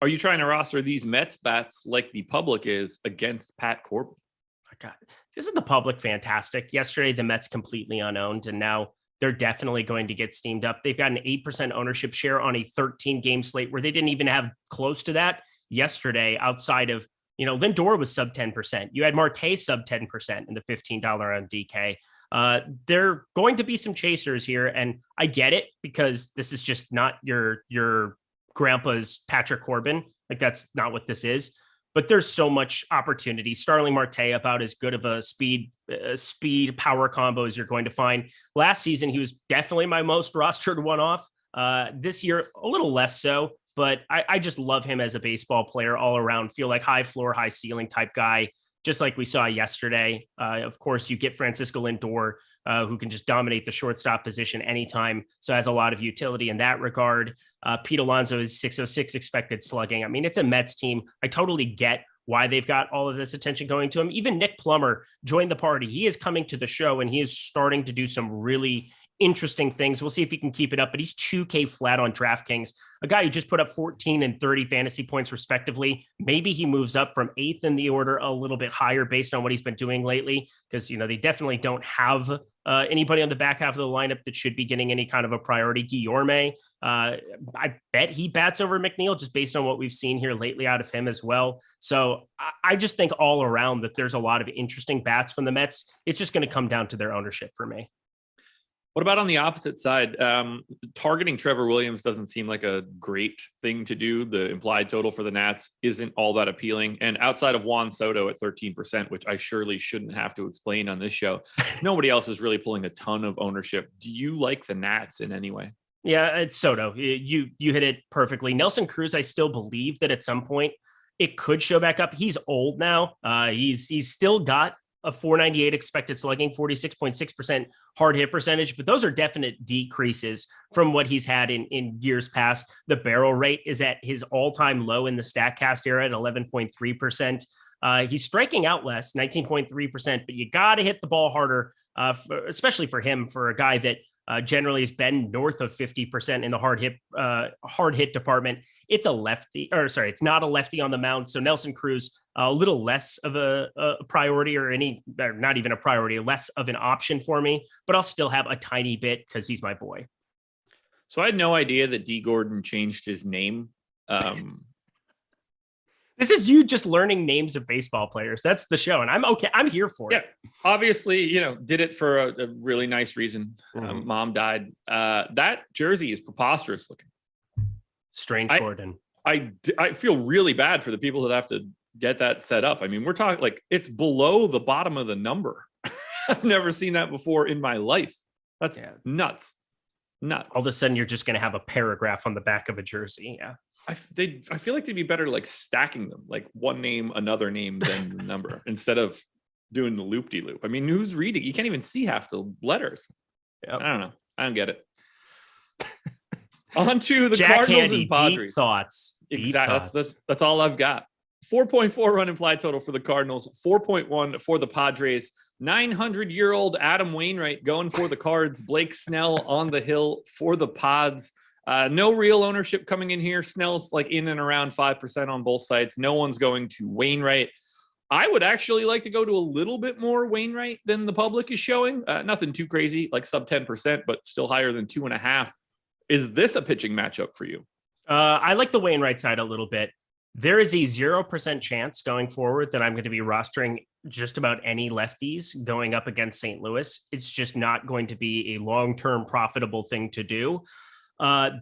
[SPEAKER 1] Are you trying to roster these Mets bats like the public is against Pat Corbin?
[SPEAKER 2] God, isn't the public fantastic? Yesterday, the Mets completely unowned, and now they're definitely going to get steamed up. They've got an 8% ownership share on a 13-game slate where they didn't even have close to that yesterday outside of, Lindor was sub 10%. You had Marte sub 10% in the $15 on DK. There going to be some chasers here, and I get it because this is just not your grandpa's Patrick Corbin. Like, that's not what this is, but there's so much opportunity. Starling Marte, about as good of a speed power combo as you're going to find. Last season, he was definitely my most rostered one-off. This year, a little less so, but I just love him as a baseball player all around. Feel like high floor, high ceiling type guy, just like we saw yesterday. Of course, you get Francisco Lindor, who can just dominate the shortstop position anytime. So has a lot of utility in that regard. Pete Alonso is 606 expected slugging. I mean, it's a Mets team. I totally get why they've got all of this attention going to him. Even Nick Plummer joined the party. He is coming to the show and he is starting to do some really interesting things. We'll see if he can keep it up, but he's 2K flat on DraftKings, a guy who just put up 14 and 30 fantasy points respectively. Maybe he moves up from 8th in the order a little bit higher based on what he's been doing lately, because they definitely don't have anybody on the back half of the lineup that should be getting any kind of a priority. Guillorme, I bet he bats over McNeil just based on what we've seen here lately out of him as well. So I just think all around that there's a lot of interesting bats from the Mets. It's just going to come down to their ownership for me.
[SPEAKER 1] What about on the opposite side? Targeting Trevor Williams doesn't seem like a great thing to do. The implied total for the Nats isn't all that appealing. And outside of Juan Soto at 13%, which I surely shouldn't have to explain on this show, nobody else is really pulling a ton of ownership. Do you like the Nats in any way?
[SPEAKER 2] Yeah, it's Soto. You hit it perfectly. Nelson Cruz, I still believe that at some point It could show back up. He's old now. He's still got a 498 expected slugging, 46.6% hard hit percentage, but those are definite decreases from what he's had in years past. The barrel rate is at his all-time low in the StatCast era at 11.3%. He's striking out less, 19.3%, but you got to hit the ball harder, especially for him, for a guy that generally has been north of 50% in the hard hit department. It's it's not a lefty on the mound. So Nelson Cruz, a little less of a priority, or not even a priority, less of an option for me, but I'll still have a tiny bit because he's my boy.
[SPEAKER 1] So I had no idea that D. Gordon changed his name.
[SPEAKER 2] This is you just learning names of baseball players. That's the show. And I'm okay. I'm here for it.
[SPEAKER 1] Obviously, did it for a really nice reason. Mom died. That jersey is preposterous looking.
[SPEAKER 2] Strange Gordon.
[SPEAKER 1] I feel really bad for the people that have to get that set up. I mean, we're talking like it's below the bottom of the number. I've never seen that before in my life. That's nuts. All
[SPEAKER 2] of a sudden, you're just going to have a paragraph on the back of a jersey. Yeah.
[SPEAKER 1] I feel like they'd be better like stacking them, like one name, another name, then the number, instead of doing the loop-de-loop. I mean, who's reading? You can't even see half the letters. Yep. I don't know. I don't get it. On to the
[SPEAKER 2] Jack
[SPEAKER 1] Cardinals
[SPEAKER 2] Handy,
[SPEAKER 1] and Padres.
[SPEAKER 2] Deep thoughts.
[SPEAKER 1] Exactly. That's all I've got. 4.4 run implied total for the Cardinals, 4.1 for the Padres. 900-year-old Adam Wainwright going for the Cards. Blake Snell on the hill for the Pods. No real ownership coming in here. Snell's like in and around 5% on both sides. No one's going to Wainwright. I would actually like to go to a little bit more Wainwright than the public is showing. Nothing too crazy, like sub 10%, but still higher than 2.5. Is this a pitching matchup for you?
[SPEAKER 2] I like the Wainwright side a little bit. There is a 0% chance going forward that I'm going to be rostering just about any lefties going up against St. Louis. It's just not going to be a long-term profitable thing to do.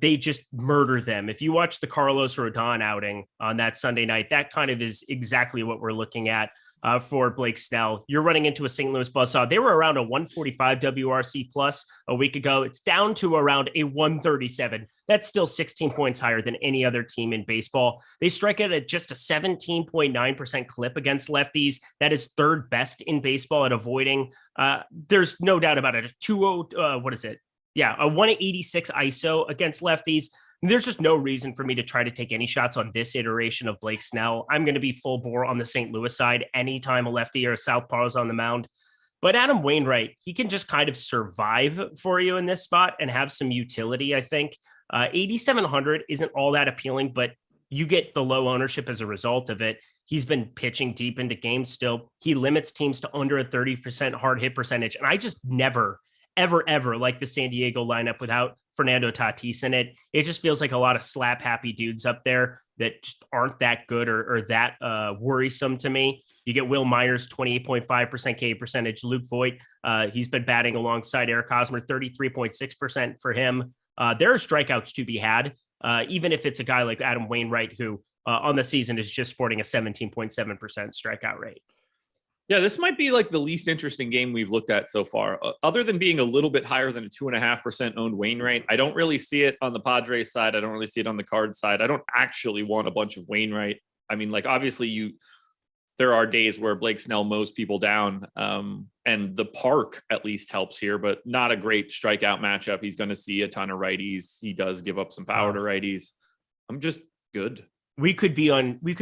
[SPEAKER 2] They just murder them. If you watch the Carlos Rodon outing on that Sunday night, that kind of is exactly what we're looking at for Blake Snell. You're running into a St. Louis buzzsaw. They were around a 145 WRC plus a week ago. It's down to around a 137. That's still 16 points higher than any other team in baseball. They strike it at just a 17.9% clip against lefties. That is third best in baseball at avoiding. There's no doubt about it. A 2.0, a 186 ISO against lefties. There's just no reason for me to try to take any shots on this iteration of Blake Snell. I'm going to be full bore on the St. Louis side anytime a lefty or a southpaw is on the mound. But Adam Wainwright, he can just kind of survive for you in this spot and have some utility, I think. 8,700 isn't all that appealing, but you get the low ownership as a result of it. He's been pitching deep into games still. He limits teams to under a 30% hard hit percentage. And I just never like the San Diego lineup without Fernando Tatis in it. It just feels like a lot of slap happy dudes up there that just aren't that good or that worrisome to me. You get Will Myers, 28.5% K percentage. Luke Voigt, he's been batting alongside Eric Hosmer, 33.6% for him. There are strikeouts to be had, even if it's a guy like Adam Wainwright, who on the season is just sporting a 17.7% strikeout rate.
[SPEAKER 1] Yeah, this might be like the least interesting game we've looked at so far. Other than being a little bit higher than a 2.5% owned Wainwright, I don't really see it on the Padres side. I don't really see it on the Cards side. I don't actually want a bunch of Wainwright. I mean, like, obviously there are days where Blake Snell mows people down, and the park at least helps here, but not a great strikeout matchup. He's going to see a ton of righties. He does give up some power to righties. I'm just good.
[SPEAKER 2] We could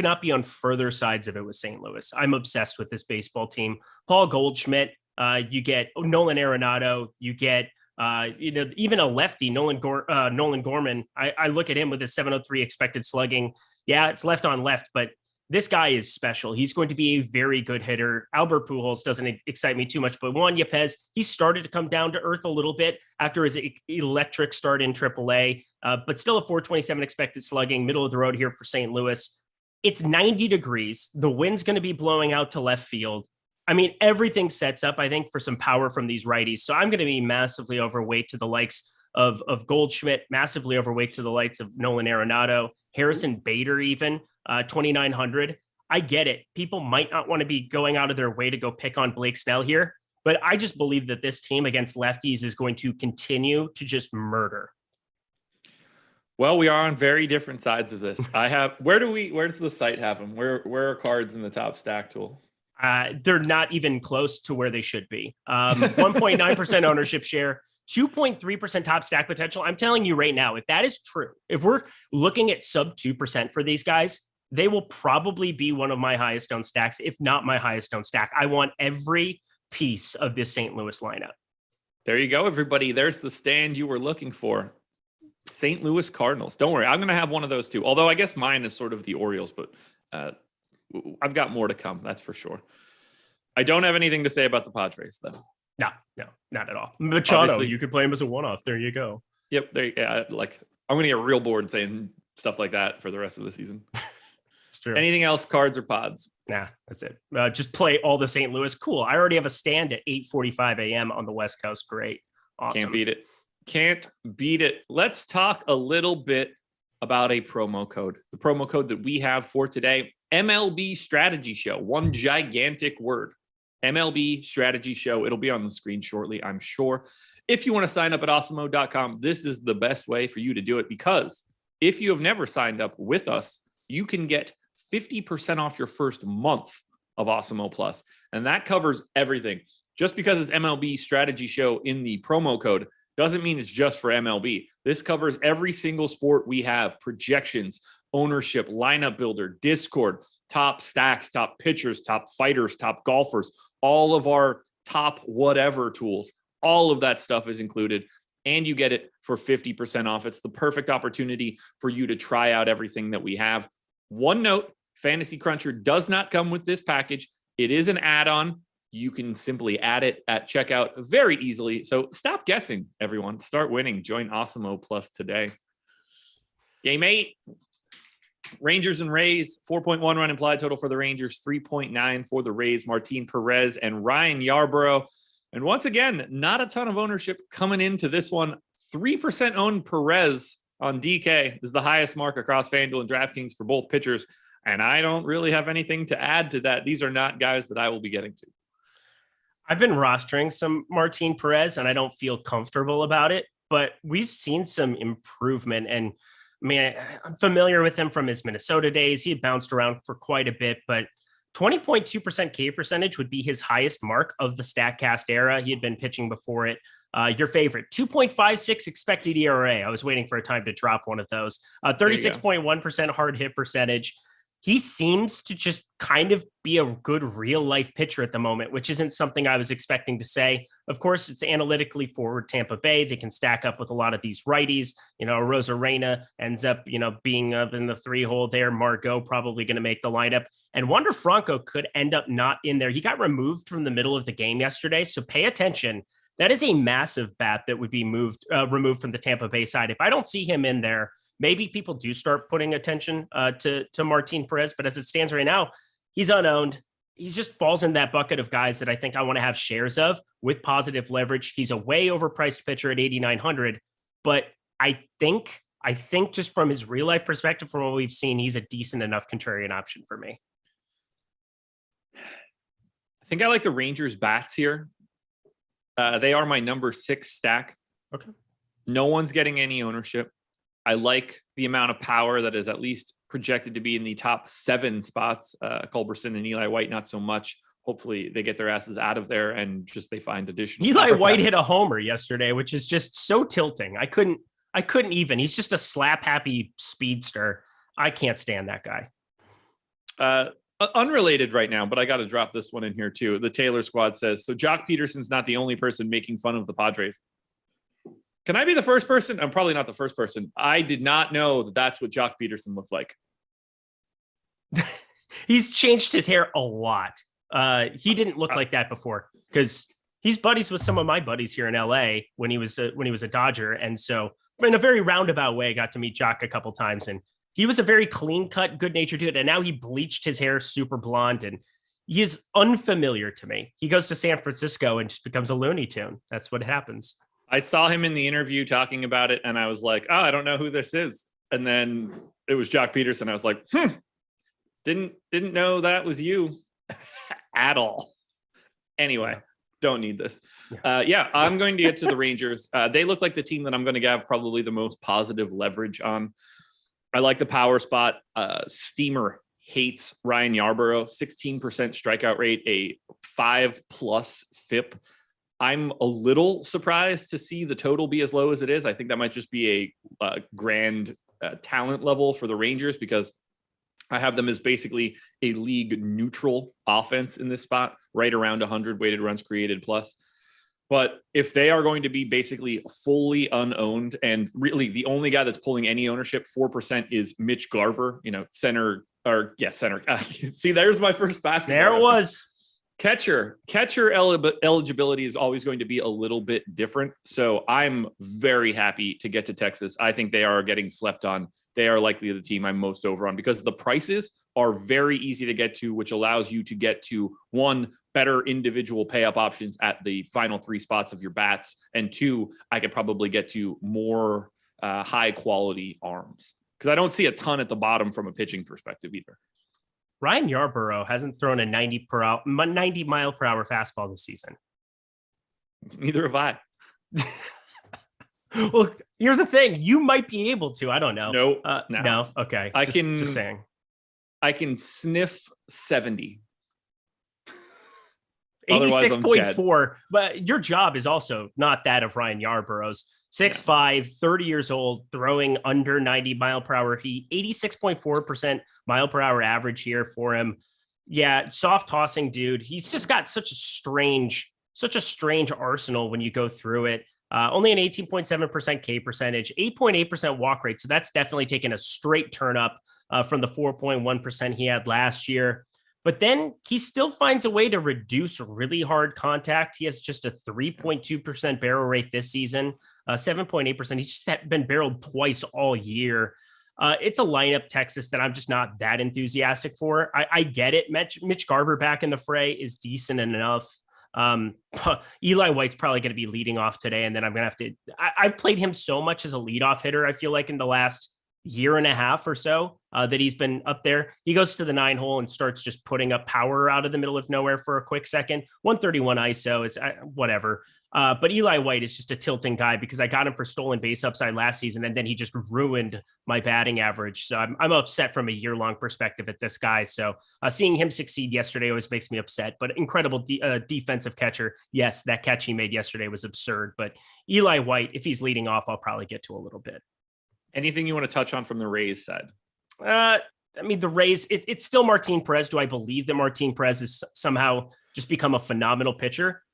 [SPEAKER 2] not be on further sides of it with St. Louis. I'm obsessed with this baseball team. Paul Goldschmidt, you get Nolan Arenado, you get even a lefty, Nolan Gorman. I look at him with a 703 expected slugging. Yeah, it's left on left, but this guy is special. He's going to be a very good hitter. Albert Pujols doesn't excite me too much, but Juan Yepez, he started to come down to earth a little bit after his electric start in AAA, but still a 427 expected slugging, middle of the road here for St. Louis. It's 90 degrees. The wind's going to be blowing out to left field. I mean, everything sets up, I think, for some power from these righties. So I'm going to be massively overweight to the likes of Goldschmidt, massively overweight to the likes of Nolan Arenado, Harrison Bader even. 2,900. I get it. People might not want to be going out of their way to go pick on Blake Snell here, but I just believe that this team against lefties is going to continue to just murder.
[SPEAKER 1] Well, we are on very different sides of this. Where's the site have them? Where are cards in the top stack tool?
[SPEAKER 2] They're not even close to where they should be. 1.9% ownership share, 2.3% top stack potential. I'm telling you right now, if that is true, if we're looking at sub 2% for these guys, they will probably be one of my highest owned stacks, if not my highest owned stack. I want every piece of this St. Louis lineup.
[SPEAKER 1] There you go, everybody. There's the stand you were looking for. St. Louis Cardinals. Don't worry, I'm going to have one of those too. Although I guess mine is sort of the Orioles, but I've got more to come. That's for sure. I don't have anything to say about the Padres, though.
[SPEAKER 2] No, not at all. Machado, you could play him as a one-off. There you go.
[SPEAKER 1] Yep. I'm going to get real bored saying stuff like that for the rest of the season.
[SPEAKER 2] It's true.
[SPEAKER 1] Anything else, cards or pods?
[SPEAKER 2] Nah, that's it. Just play all the St. Louis. Cool. I already have a stand at 8:45 a.m. on the West Coast. Great. Awesome.
[SPEAKER 1] Can't beat it. Let's talk a little bit about a promo code. The promo code that we have for today, MLB Strategy Show. One gigantic word. MLB Strategy Show. It'll be on the screen shortly, I'm sure. If you want to sign up at awesemo.com, this is the best way for you to do it, because if you have never signed up with us, you can get 50% off your first month of Awesemo Plus. And that covers everything. Just because it's MLB Strategy Show in the promo code doesn't mean it's just for MLB. This covers every single sport we have: projections, ownership, lineup builder, Discord, top stacks, top pitchers, top fighters, top golfers, all of our top whatever tools. All of that stuff is included, and you get it for 50% off. It's the perfect opportunity for you to try out everything that we have. One note, Fantasy Cruncher does not come with this package. It is an add-on. You can simply add it at checkout very easily. So stop guessing, everyone. Start winning. Join Awesemo Plus today. Game 8. Rangers and Rays. 4.1 run implied total for the Rangers. 3.9 for the Rays. Martin Perez and Ryan Yarbrough. And once again, not a ton of ownership coming into this one. 3% owned Perez on DK is the highest mark across FanDuel and DraftKings for both pitchers. And I don't really have anything to add to that. These are not guys that I will be getting to.
[SPEAKER 2] I've been rostering some Martin Perez, and I don't feel comfortable about it, but we've seen some improvement. And I mean, I'm familiar with him from his Minnesota days. He had bounced around for quite a bit, but 20.2% K percentage would be his highest mark of the StatCast era. He had been pitching before it. Your favorite, 2.56 expected ERA. I was waiting for a time to drop one of those. 36.1% hard hit percentage. He seems to just kind of be a good real life pitcher at the moment, which isn't something I was expecting to say. Of course, it's analytically forward Tampa Bay. They can stack up with a lot of these righties. Rosarena ends up, being up in the 3-hole there. Margot probably going to make the lineup. And Wander Franco could end up not in there. He got removed from the middle of the game yesterday. So pay attention. That is a massive bat that would be removed from the Tampa Bay side. If I don't see him in there, maybe people do start putting attention to Martin Perez, but as it stands right now, he's unowned. He just falls in that bucket of guys that I think I want to have shares of with positive leverage. He's a way overpriced pitcher at 8,900, but I think just from his real life perspective, from what we've seen, he's a decent enough contrarian option for me.
[SPEAKER 1] I think I like the Rangers bats here. They are my number 6 stack.
[SPEAKER 2] Okay.
[SPEAKER 1] No one's getting any ownership. I like the amount of power that is at least projected to be in the top 7 spots. Culberson and Eli White, not so much. Hopefully they get their asses out of there and just they find additional.
[SPEAKER 2] Eli White hit a homer yesterday, which is just so tilting. I couldn't even. He's just a slap happy speedster. I can't stand that guy.
[SPEAKER 1] Unrelated right now, but I got to drop this one in here too. The Taylor Squad says, so Jock Peterson's not the only person making fun of the Padres. Can I be the first person? I'm probably not the first person. I did not know that that's what Jock Peterson looked like.
[SPEAKER 2] He's changed his hair a lot. He didn't look like that before because he's buddies with some of my buddies here in LA when he was a Dodger. And so in a very roundabout way, I got to meet Jock a couple times, and he was a very clean cut, good natured dude. And now he bleached his hair super blonde, and he is unfamiliar to me. He goes to San Francisco and just becomes a Looney Tune. That's what happens.
[SPEAKER 1] I saw him in the interview talking about it, and I was like, oh, I don't know who this is. And then it was Jock Peterson. I was like, didn't know that was you at all. Anyway, Don't need this. I'm going to get to the Rangers. They look like the team that I'm going to have probably the most positive leverage on. I like the power spot. Steamer hates Ryan Yarbrough, 16% strikeout rate, a 5+ FIP. I'm a little surprised to see the total be as low as it is. I think that might just be a grand talent level for the Rangers, because I have them as basically a league neutral offense in this spot, right around 100 weighted runs created plus. But if they are going to be basically fully unowned, and really the only guy that's pulling any ownership, 4%, is Mitch Garver, center. See, there's my first basketball.
[SPEAKER 2] There it was.
[SPEAKER 1] Catcher eligibility is always going to be a little bit different. So I'm very happy to get to Texas. I think they are getting slept on. They are likely the team I'm most over on, because the prices are very easy to get to, which allows you to get to, one, better individual pay up options at the final 3 spots of your bats. And 2, I could probably get to more high quality arms, because I don't see a ton at the bottom from a pitching perspective either.
[SPEAKER 2] Ryan Yarbrough hasn't thrown a 90 mile per hour fastball this season.
[SPEAKER 1] Neither have I.
[SPEAKER 2] Well, here's the thing. You might be able to. I don't know.
[SPEAKER 1] No.
[SPEAKER 2] Okay. Just saying.
[SPEAKER 1] I can sniff 70.
[SPEAKER 2] 86.4. But your job is also not that of Ryan Yarbrough's. 6'5", 30 years old, throwing under 90 mile per hour heat, 86.4% mile per hour average here for him. Yeah, soft tossing dude. He's just got such a strange arsenal when you go through it. Only an 18.7% K percentage, 8.8% walk rate. So that's definitely taken a straight turn up from the 4.1% he had last year. But then he still finds a way to reduce really hard contact. He has just a 3.2% barrel rate this season, 7.8%. He's just been barreled twice all year. It's a lineup, Texas, that I'm just not that enthusiastic for. I get it. Mitch Garver back in the fray is decent enough. Eli White's probably going to be leading off today, and then I'm going to have to. I've played him so much as a leadoff hitter, I feel like, in the last year and a half or so that he's been up there. He goes to the 9 hole and starts just putting up power out of the middle of nowhere for a quick second. 131 ISO, it's whatever. But Eli White is just a tilting guy, because I got him for stolen base upside last season, and then he just ruined my batting average. So I'm upset from a year-long perspective at this guy. So seeing him succeed yesterday always makes me upset, but incredible defensive catcher. Yes, that catch he made yesterday was absurd, but Eli White, if he's leading off, I'll probably get to a little bit.
[SPEAKER 1] Anything you want to touch on from the Rays side?
[SPEAKER 2] The Rays, it's still Martin Perez. Do I believe that Martin Perez has somehow just become a phenomenal pitcher?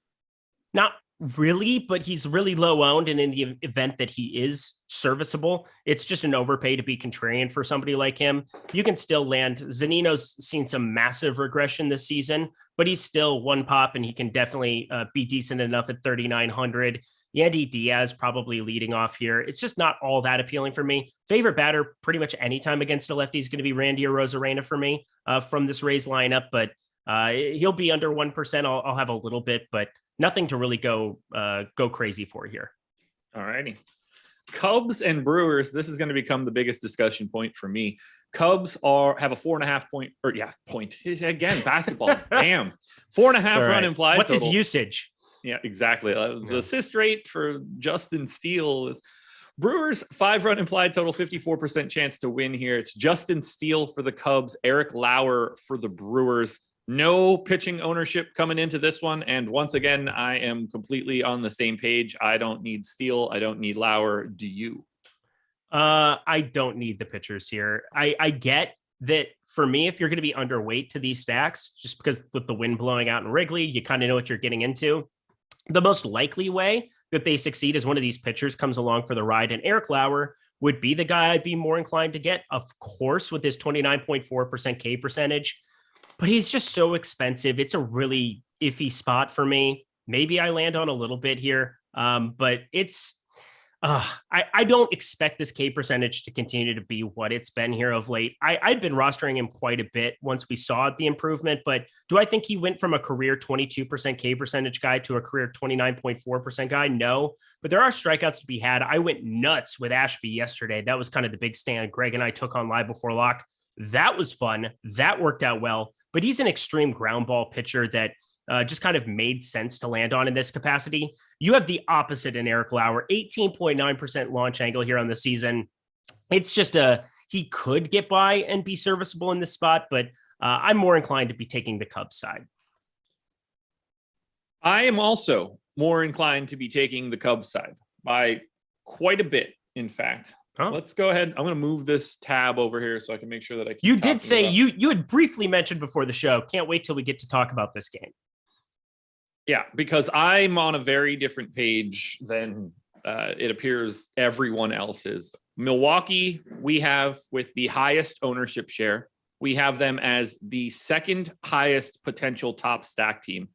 [SPEAKER 2] Not really, but he's really low owned. And in the event that he is serviceable, it's just an overpay to be contrarian for somebody like him. You can still land. Zunino's seen some massive regression this season, but he's still one pop, and he can definitely be decent enough at 3,900. Yandy Diaz probably leading off here. It's just not all that appealing for me. Favorite batter pretty much anytime against a lefty is going to be Randy Arozarena for me from this Rays lineup, but he'll be under 1%. I'll have a little bit, but nothing to really go crazy for here.
[SPEAKER 1] All righty. Cubs and Brewers. This is going to become the biggest discussion point for me. Cubs have a 4.5 point again, basketball. Damn. 4.5 run implied.
[SPEAKER 2] What's
[SPEAKER 1] total.
[SPEAKER 2] His usage?
[SPEAKER 1] Yeah, exactly. The assist rate for Justin Steele is Brewers 5-run implied total, 54% chance to win here. It's Justin Steele for the Cubs, Eric Lauer for the Brewers. No pitching ownership coming into this one. And once again, I am completely on the same page. I don't need Steele. I don't need Lauer. Do you?
[SPEAKER 2] I don't need the pitchers here. I get that for me, if you're going to be underweight to these stacks, just because with the wind blowing out in Wrigley, you kind of know what you're getting into. The most likely way that they succeed is one of these pitchers comes along for the ride, and Eric Lauer would be the guy I'd be more inclined to get, of course, with his 29.4% K percentage, but he's just so expensive. It's a really iffy spot for me. Maybe I land on a little bit here, but it's I don't expect this K percentage to continue to be what it's been here of late. I've been rostering him quite a bit once we saw the improvement, but do I think he went from a career 22% K percentage guy to a career 29.4% guy? No, but there are strikeouts to be had. I went nuts with Ashby yesterday. That was kind of the big stand Greg and I took on live before lock. That was fun. That worked out well, but he's an extreme ground ball pitcher that just kind of made sense to land on in this capacity. You have the opposite in Eric Lauer, 18.9% launch angle here on the season. It's just he could get by and be serviceable in this spot, but I'm more inclined to be taking the Cubs side.
[SPEAKER 1] I am also more inclined to be taking the Cubs side by quite a bit, in fact. Oh. Let's go ahead. I'm going to move this tab over here so I can make sure that I can.
[SPEAKER 2] You did say you had briefly mentioned before the show. Can't wait till we get to talk about this game.
[SPEAKER 1] Yeah, because I'm on a very different page than it appears everyone else is. Milwaukee, we have with the highest ownership share. We have them as the second highest potential top stack team.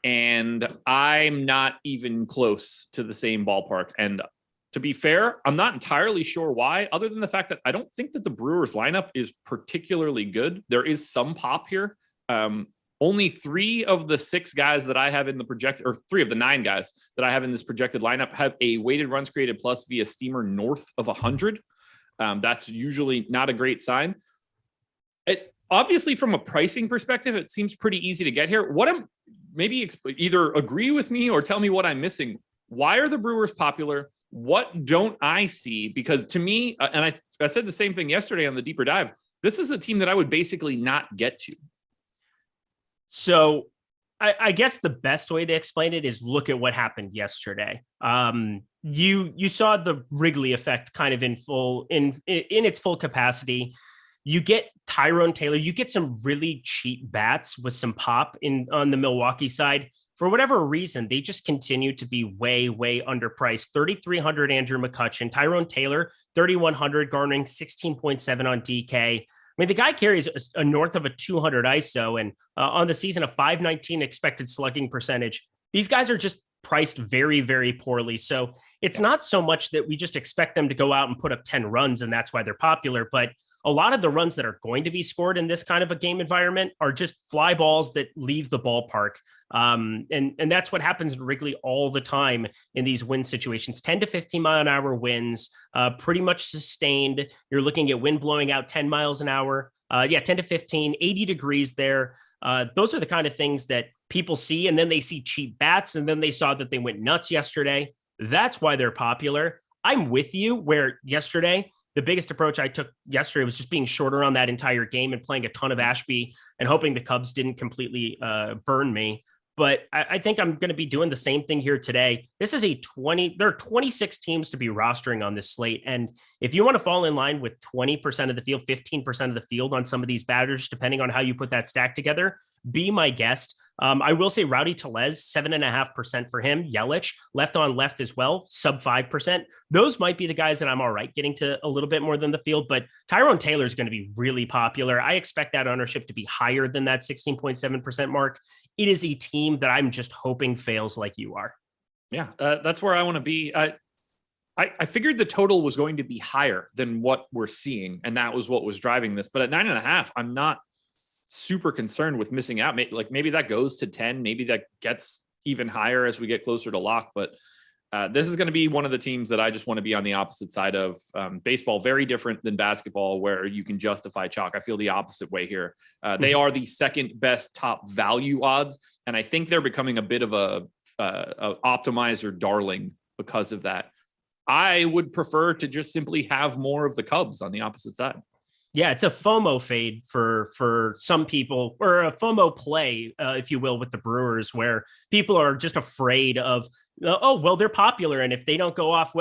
[SPEAKER 1] And I'm not even close to the same ballpark. And to be fair, I'm not entirely sure why, other than the fact that I don't think that the Brewers lineup is particularly good. There is some pop here. Only 3 of the 6 guys that I have in the projected, or 3 of the 9 guys that I have in this projected lineup have a weighted runs created plus via steamer north of 100. That's usually not a great sign. It obviously, from a pricing perspective, it seems pretty easy to get here. Either agree with me or tell me what I'm missing. Why are the Brewers popular? What don't I see? Because to me, and I said the same thing yesterday on the deeper dive, this is a team that I would basically not get to.
[SPEAKER 2] So I guess the best way to explain it is look at what happened yesterday. You saw the Wrigley effect kind of in its full capacity. You get Tyrone Taylor, you get some really cheap bats with some pop on the Milwaukee side. For whatever reason, they just continue to be way, way underpriced. 3,300 Andrew McCutchen, Tyrone Taylor, 3,100, garnering 16.7 on DK. I mean, the guy carries a north of a 200 ISO and on the season, a 519 expected slugging percentage. These guys are just priced very, very poorly. So it's not so much that we just expect them to go out and put up 10 runs and that's why they're popular, but a lot of the runs that are going to be scored in this kind of a game environment are just fly balls that leave the ballpark. And that's what happens in Wrigley all the time in these win situations. 10 to 15 mile an hour winds, pretty much sustained. You're looking at wind blowing out 10 miles an hour. 10 to 15, 80 degrees there. Those are the kind of things that people see, and then they see cheap bats, and then they saw that they went nuts yesterday. That's why they're popular. I'm with you where yesterday, the biggest approach I took yesterday was just being shorter on that entire game and playing a ton of Ashby and hoping the Cubs didn't completely burn me. But I think I'm going to be doing the same thing here today. This is there are 26 teams to be rostering on this slate. And if you want to fall in line with 20% of the field, 15% of the field on some of these batters, depending on how you put that stack together, be my guest. I will say Rowdy Tellez, 7.5% for him. Yelich, left on left as well, sub 5%. Those might be the guys that I'm all right getting to a little bit more than the field, but Tyrone Taylor is going to be really popular. I expect that ownership to be higher than that 16.7% mark. It is a team that I'm just hoping fails like you are.
[SPEAKER 1] Yeah, that's where I want to be. I figured the total was going to be higher than what we're seeing, and that was what was driving this. But at 9.5, I'm not super concerned with missing out. Maybe that goes to 10. Maybe that gets even higher as we get closer to lock. But this is going to be one of the teams that I just want to be on the opposite side of. Baseball, very different than basketball, where you can justify chalk. I feel the opposite way here. They are the second best top value odds, and I think they're becoming a bit of a optimizer darling because of that. I would prefer to just simply have more of the Cubs on the opposite side.
[SPEAKER 2] Yeah, it's a FOMO fade for some people, or a FOMO play, if you will, with the Brewers, where people are just afraid of, they're popular, and if they don't go off,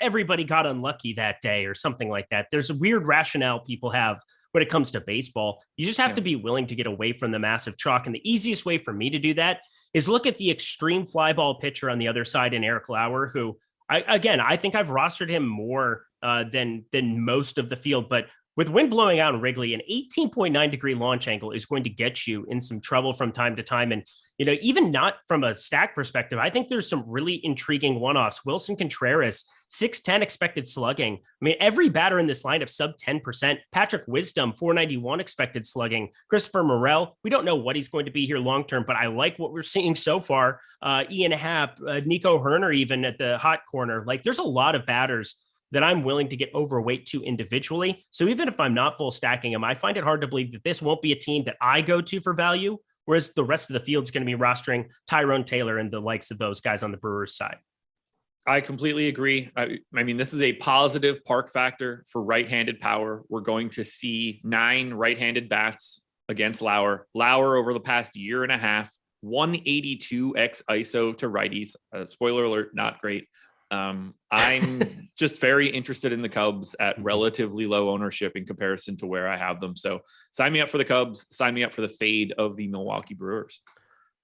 [SPEAKER 2] everybody got unlucky that day or something like that. There's a weird rationale people have when it comes to baseball. You just have to be willing to get away from the massive chalk, and the easiest way for me to do that is look at the extreme fly ball pitcher on the other side in Eric Lauer, who, I think I've rostered him more than most of the field, but with wind blowing out in Wrigley, an 18.9 degree launch angle is going to get you in some trouble from time to time. And, even not from a stack perspective, I think there's some really intriguing one-offs. Wilson Contreras, 610 expected slugging. I mean, every batter in this lineup sub 10%. Patrick Wisdom, 491 expected slugging. Christopher Morel, we don't know what he's going to be here long-term, but I like what we're seeing so far. Ian Happ, Nico Herner, even at the hot corner. Like, there's a lot of batters that I'm willing to get overweight to individually. So even if I'm not full stacking them, I find it hard to believe that this won't be a team that I go to for value whereas the rest of the field's going to be rostering Tyrone Taylor and the likes of those guys on the Brewers side.
[SPEAKER 1] I completely agree. I mean, this is a positive park factor for right-handed power. We're going to see 9 right-handed bats against Lauer. Lauer over the past year and a half, 182 x ISO to righties. Spoiler alert, not great. I'm just very interested in the Cubs at relatively low ownership in comparison to where I have them. So sign me up for the Cubs. Sign me up for the fade of the Milwaukee Brewers.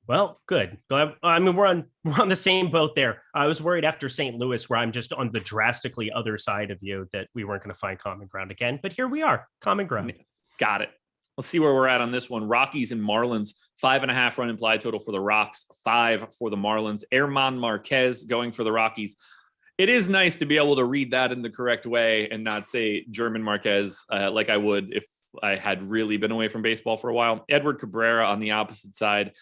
[SPEAKER 2] Well, good. I mean, we're on the same boat there. I was worried after St. Louis, where I'm just on the drastically other side of you, that we weren't going to find common ground again. But here we are, common ground.
[SPEAKER 1] Got it. Let's see where we're at on this one. Rockies and Marlins, 5.5 run implied total for the Rocks, 5 for the Marlins. German Marquez going for the Rockies. It is nice to be able to read that in the correct way and not say German Marquez like I would if I had really been away from baseball for a while. Edward Cabrera on the opposite side.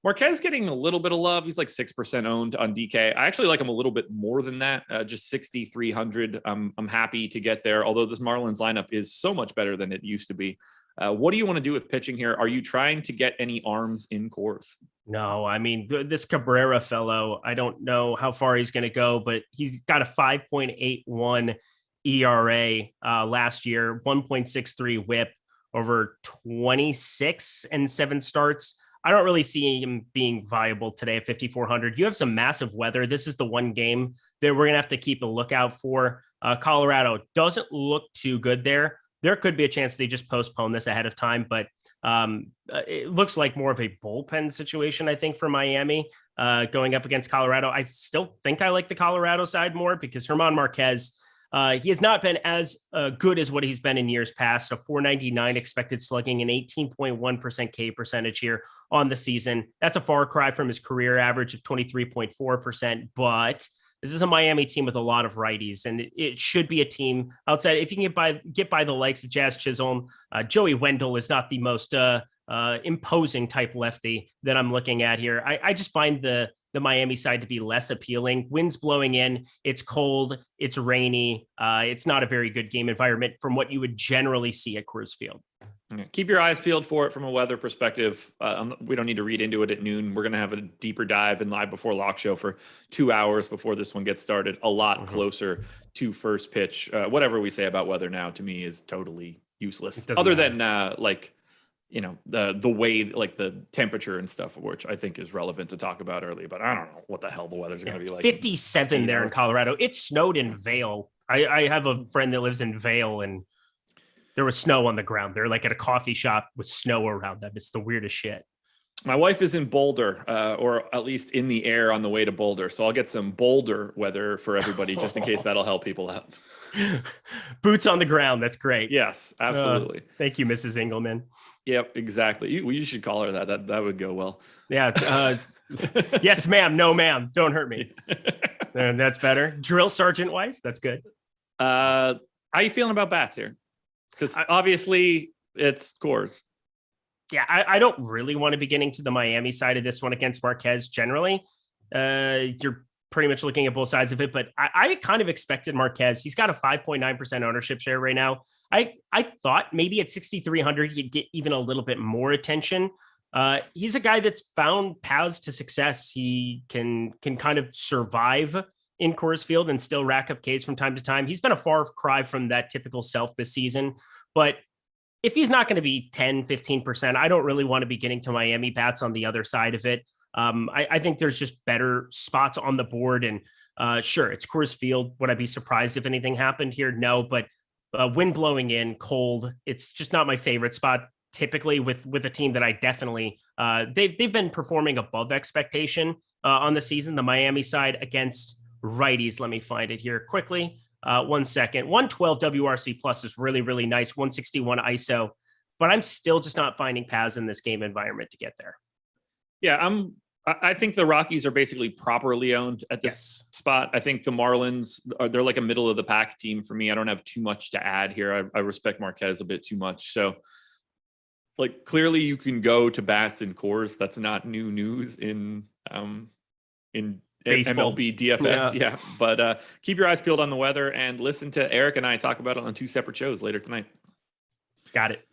[SPEAKER 1] Marquez getting a little bit of love. He's like 6% owned on DK. I actually like him a little bit more than that, just 6,300. I'm happy to get there, although this Marlins lineup is so much better than it used to be. What do you want to do with pitching here? Are you trying to get any arms in cores?
[SPEAKER 2] No, I mean, this Cabrera fellow, I don't know how far he's going to go, but he's got a 5.81 ERA last year, 1.63 whip over 26 and 7 starts. I don't really see him being viable today at 5,400. You have some massive weather. This is the one game that we're going to have to keep a lookout for. Colorado doesn't look too good there. There could be a chance they just postpone this ahead of time, but it looks like more of a bullpen situation, I think, for Miami going up against Colorado. I still think I like the Colorado side more because German Marquez, he has not been as good as what he's been in years past. A 499 expected slugging, an 18.1% K percentage here on the season. That's a far cry from his career average of 23.4%, but this is a Miami team with a lot of righties, and it should be a team outside. If you can get by the likes of Jazz Chisholm, Joey Wendell is not the most imposing type lefty that I'm looking at here. I just find the Miami side to be less appealing. Winds blowing in, it's cold, it's rainy. It's not a very good game environment from what you would generally see at Coors Field.
[SPEAKER 1] Keep your eyes peeled for it from a weather perspective. We don't need to read into it at noon. We're going to have a deeper dive in Live Before Lock show for 2 hours before this one gets started, a lot closer to first pitch. Whatever we say about weather now, to me, is totally useless, other than the way, like the temperature and stuff, which I think is relevant to talk about early, but I don't know what the hell the weather's going to be like.
[SPEAKER 2] 57 there in Colorado. It snowed in Vail. I have a friend that lives in Vail, and there was snow on the ground. They're like at a coffee shop with snow around them. It's the weirdest shit.
[SPEAKER 1] My wife is in Boulder, or at least in the air on the way to Boulder. So I'll get some Boulder weather for everybody, just in case that'll help people out.
[SPEAKER 2] Boots on the ground. That's great.
[SPEAKER 1] Yes, absolutely.
[SPEAKER 2] Thank you, Mrs. Engelman.
[SPEAKER 1] Yep, exactly. You should call her that. That would go well.
[SPEAKER 2] Yeah. Yes, ma'am. No, ma'am. Don't hurt me. That's better. Drill sergeant wife. That's good.
[SPEAKER 1] How you feeling about bats here? Because obviously it's Coors.
[SPEAKER 2] Yeah, I don't really want to be getting to the Miami side of this one against Marquez generally. You're pretty much looking at both sides of it, but I kind of expected Marquez. He's got a 5.9% ownership share right now. I thought maybe at 6,300 you'd get even a little bit more attention. He's a guy that's found paths to success. He can kind of survive in Coors Field and still rack up Ks from time to time. He's been a far cry from that typical self this season, but if he's not going to be 10, 15%, I don't really want to be getting to Miami bats on the other side of it. I think there's just better spots on the board, and sure, it's Coors Field. Would I be surprised if anything happened here? No, but wind blowing in, cold, it's just not my favorite spot typically with a team that I definitely they've been performing above expectation on the season, the Miami side against righties. Let me find it here quickly. 1 second. 112 WRC plus is really, really nice. 161 ISO, but I'm still just not finding paths in this game environment to get there.
[SPEAKER 1] Yeah, I think the Rockies are basically properly owned at this spot. I think the Marlins they're like a middle of the pack team for me. I don't have too much to add here. I respect Marquez a bit too much. So like clearly you can go to bats and Coors. That's not new news in
[SPEAKER 2] baseball.
[SPEAKER 1] MLB DFS. Yeah. But keep your eyes peeled on the weather and listen to Eric and I talk about it on 2 separate shows later tonight.
[SPEAKER 2] Got it.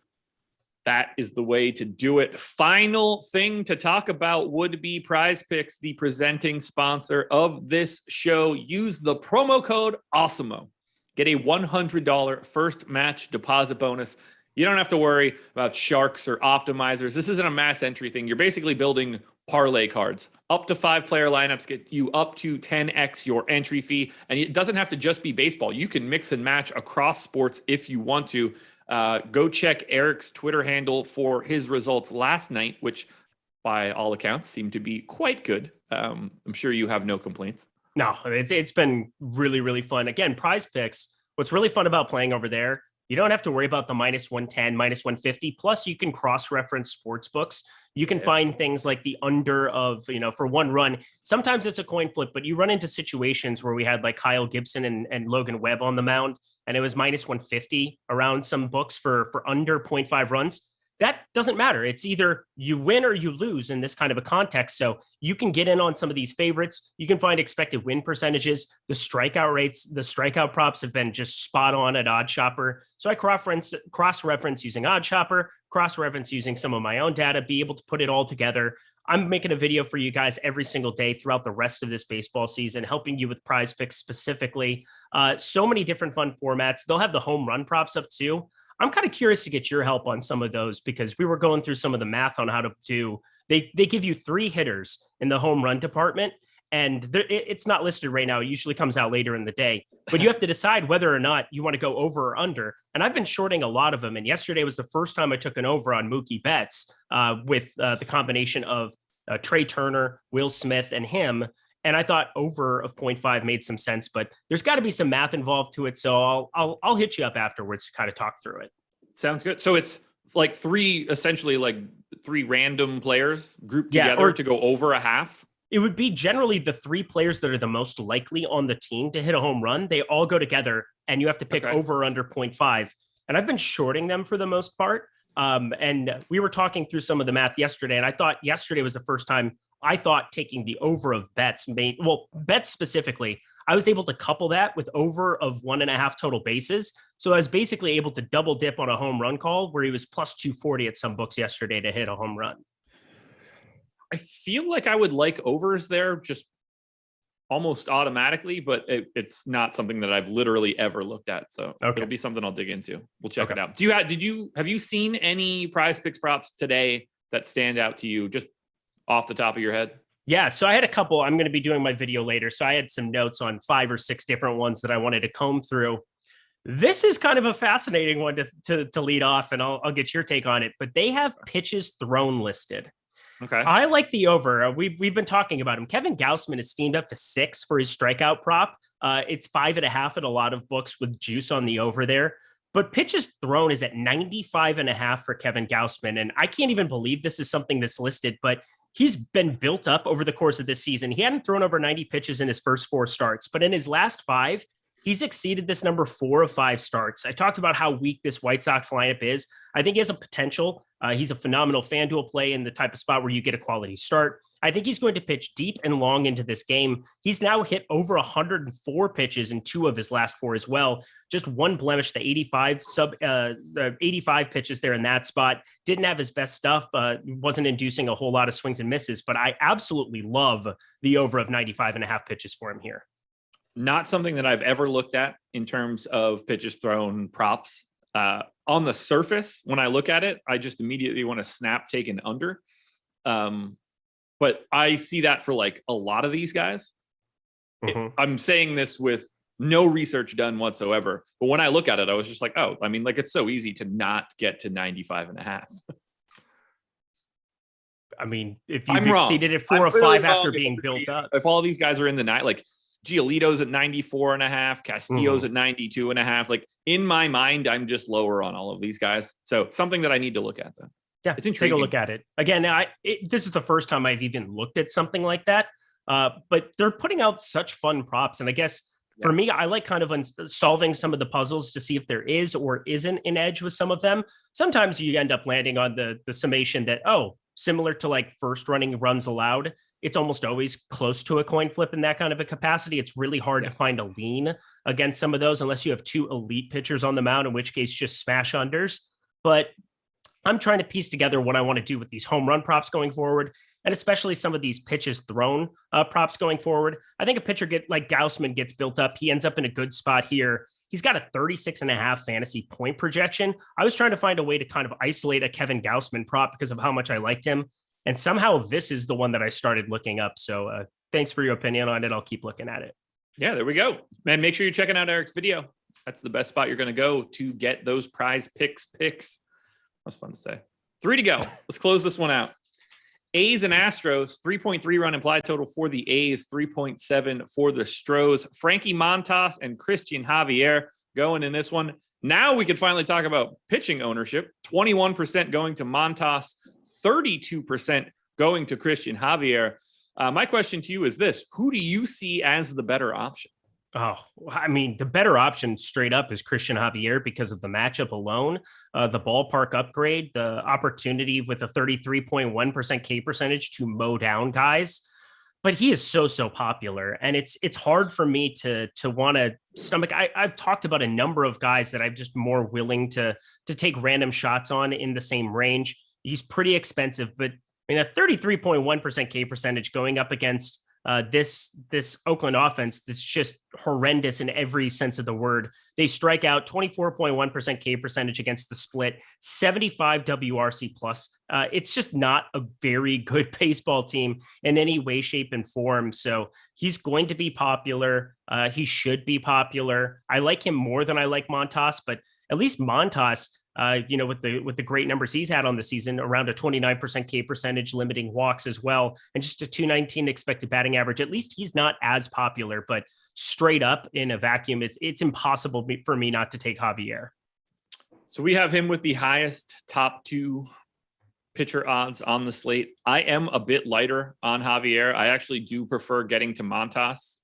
[SPEAKER 1] That is the way to do it. Final thing to talk about would be Prize Picks, the presenting sponsor of this show. Use the promo code Awesemo. Get a $100 first match deposit bonus. You don't have to worry about sharks or optimizers. This isn't a mass entry thing. You're basically building parlay cards. Up to 5-player lineups get you up to 10x your entry fee. And it doesn't have to just be baseball. You can mix and match across sports if you want to. Go check Eric's Twitter handle for his results last night, which by all accounts seemed to be quite good. I'm sure you have no complaints.
[SPEAKER 2] No, it's been really, really fun. Again, Prize Picks, what's really fun about playing over there, you don't have to worry about the minus 110, minus 150. Plus, you can cross-reference sports books. You can find things like the under of, for one run. Sometimes it's a coin flip, but you run into situations where we had like Kyle Gibson and Logan Webb on the mound, and it was minus 150 around some books for under 0.5 runs. That doesn't matter. It's either you win or you lose in this kind of a context. So you can get in on some of these favorites. You can find expected win percentages, the strikeout rates, the strikeout props have been just spot on at Odd Shopper. So I cross-reference using Odd Shopper, cross-reference using some of my own data, be able to put it all together. I'm making a video for you guys every single day throughout the rest of this baseball season, helping you with Prize Picks specifically. So many different fun formats. They'll have the home run props up too. I'm kind of curious to get your help on some of those because we were going through some of the math on how to do. They give you 3 hitters in the home run department, and it's not listed right now. It usually comes out later in the day, but you have to decide whether or not you want to go over or under. And I've been shorting a lot of them. And yesterday was the first time I took an over on Mookie Betts with the combination of Trey Turner, Will Smith, and him. And I thought over of 0.5 made some sense, but there's got to be some math involved to it. So I'll hit you up afterwards to kind of talk through it.
[SPEAKER 1] Sounds good. So it's like essentially like 3 random players grouped together to go over a half.
[SPEAKER 2] It would be generally the 3 players that are the most likely on the team to hit a home run. They all go together and you have to pick over or under 0.5. And I've been shorting them for the most part. And we were talking through some of the math yesterday, and I thought yesterday was the first time I thought taking the over of Betts Betts specifically, I was able to couple that with over of 1.5 total bases. So I was basically able to double dip on a home run call where he was plus 240 at some books yesterday to hit a home run.
[SPEAKER 1] I feel like I would like overs there just almost automatically, but it's not something that I've literally ever looked at. So it'll be something I'll dig into. We'll check it out. Have you seen any Prize Picks props today that stand out to you just off the top of your head?
[SPEAKER 2] Yeah, so I had a couple. I'm going to be doing my video later. So I had some notes on 5 or 6 different ones that I wanted to comb through. This is kind of a fascinating one to lead off, and I'll get your take on it. But they have pitches thrown listed.
[SPEAKER 1] Okay.
[SPEAKER 2] I like the over. We've been talking about him. Kevin Gausman is steamed up to 6 for his strikeout prop. It's 5.5 at a lot of books with juice on the over there. But pitches thrown is at 95.5 for Kevin Gausman. And I can't even believe this is something that's listed, but he's been built up over the course of this season. He hadn't thrown over 90 pitches in his first 4 starts, but in his last 5, he's exceeded this number 4 of 5 starts. I talked about how weak this White Sox lineup is. I think he has a potential. He's a phenomenal FanDuel play in the type of spot where you get a quality start. I think he's going to pitch deep and long into this game. He's now hit over 104 pitches in 2 of his last 4 as well. Just one blemish, the 85 pitches there in that spot. Didn't have his best stuff, wasn't inducing a whole lot of swings and misses, but I absolutely love the over of 95.5 pitches for him here.
[SPEAKER 1] Not something that I've ever looked at in terms of pitches thrown props. On the surface, when I look at it, I just immediately want to snap take an under. But I see that for like a lot of these guys. I'm saying this with no research done whatsoever. But when I look at it, I was just like, oh, I mean, like it's so easy to not get to 95.5.
[SPEAKER 2] I mean, if you've exceeded it 4 or 5 after being built up.
[SPEAKER 1] If all these guys are in the night, like Giolito's at 94.5, Castillo's at 92.5. Like in my mind, I'm just lower on all of these guys. So something that I need to look at then.
[SPEAKER 2] Yeah,
[SPEAKER 1] it's intriguing.
[SPEAKER 2] Take a look at it. Again, this is the first time I've even looked at something like that. But they're putting out such fun props. And I guess for me, I like kind of solving some of the puzzles to see if there is or isn't an edge with some of them. Sometimes you end up landing on the summation that, similar to like first running runs allowed, it's almost always close to a coin flip in that kind of a capacity. It's really hard to find a lean against some of those unless you have 2 elite pitchers on the mound, in which case just smash unders. But I'm trying to piece together what I want to do with these home run props going forward, and especially some of these pitches thrown props going forward. I think a pitcher like Gausman gets built up. He ends up in a good spot here. He's got a 36.5 fantasy point projection. I was trying to find a way to kind of isolate a Kevin Gausman prop because of how much I liked him. And somehow this is the one that I started looking up. So thanks for your opinion on it. I'll keep looking at it.
[SPEAKER 1] Yeah, there we go. Man, make sure you're checking out Eric's video. That's the best spot you're going to go to get those prize picks. That was fun to say. 3 to go. Let's close this one out. A's and Astros, 3.3 run implied total for the A's, 3.7 for the Stros. Frankie Montas and Christian Javier going in this one. Now we can finally talk about pitching ownership. 21% going to Montas, 32% going to Christian Javier. My question to you is this: who do you see as the better option?
[SPEAKER 2] Oh, I mean, the better option straight up is Christian Javier because of the matchup alone, the ballpark upgrade, the opportunity with a 33.1% K percentage to mow down guys. But he is so popular, and it's hard for me to want to stomach. I've talked about a number of guys that I'm just more willing to take random shots on in the same range. He's pretty expensive, but I mean, a 33.1% K percentage going up against this Oakland offense that's just horrendous in every sense of the word. They strike out 24.1% K percentage against the split, 75 WRC plus. It's just not a very good baseball team in any way, shape, and form. So he's going to be popular. He should be popular. I like him more than I like Montas, but at least Montas, with the great numbers he's had on the season, around a 29% K percentage, limiting walks as well, and just a 219 expected batting average. At least he's not as popular, but straight up in a vacuum, it's impossible for me not to take Javier.
[SPEAKER 1] So we have him with the highest top 2 pitcher odds on the slate. I am a bit lighter on Javier. I actually do prefer getting to Montas.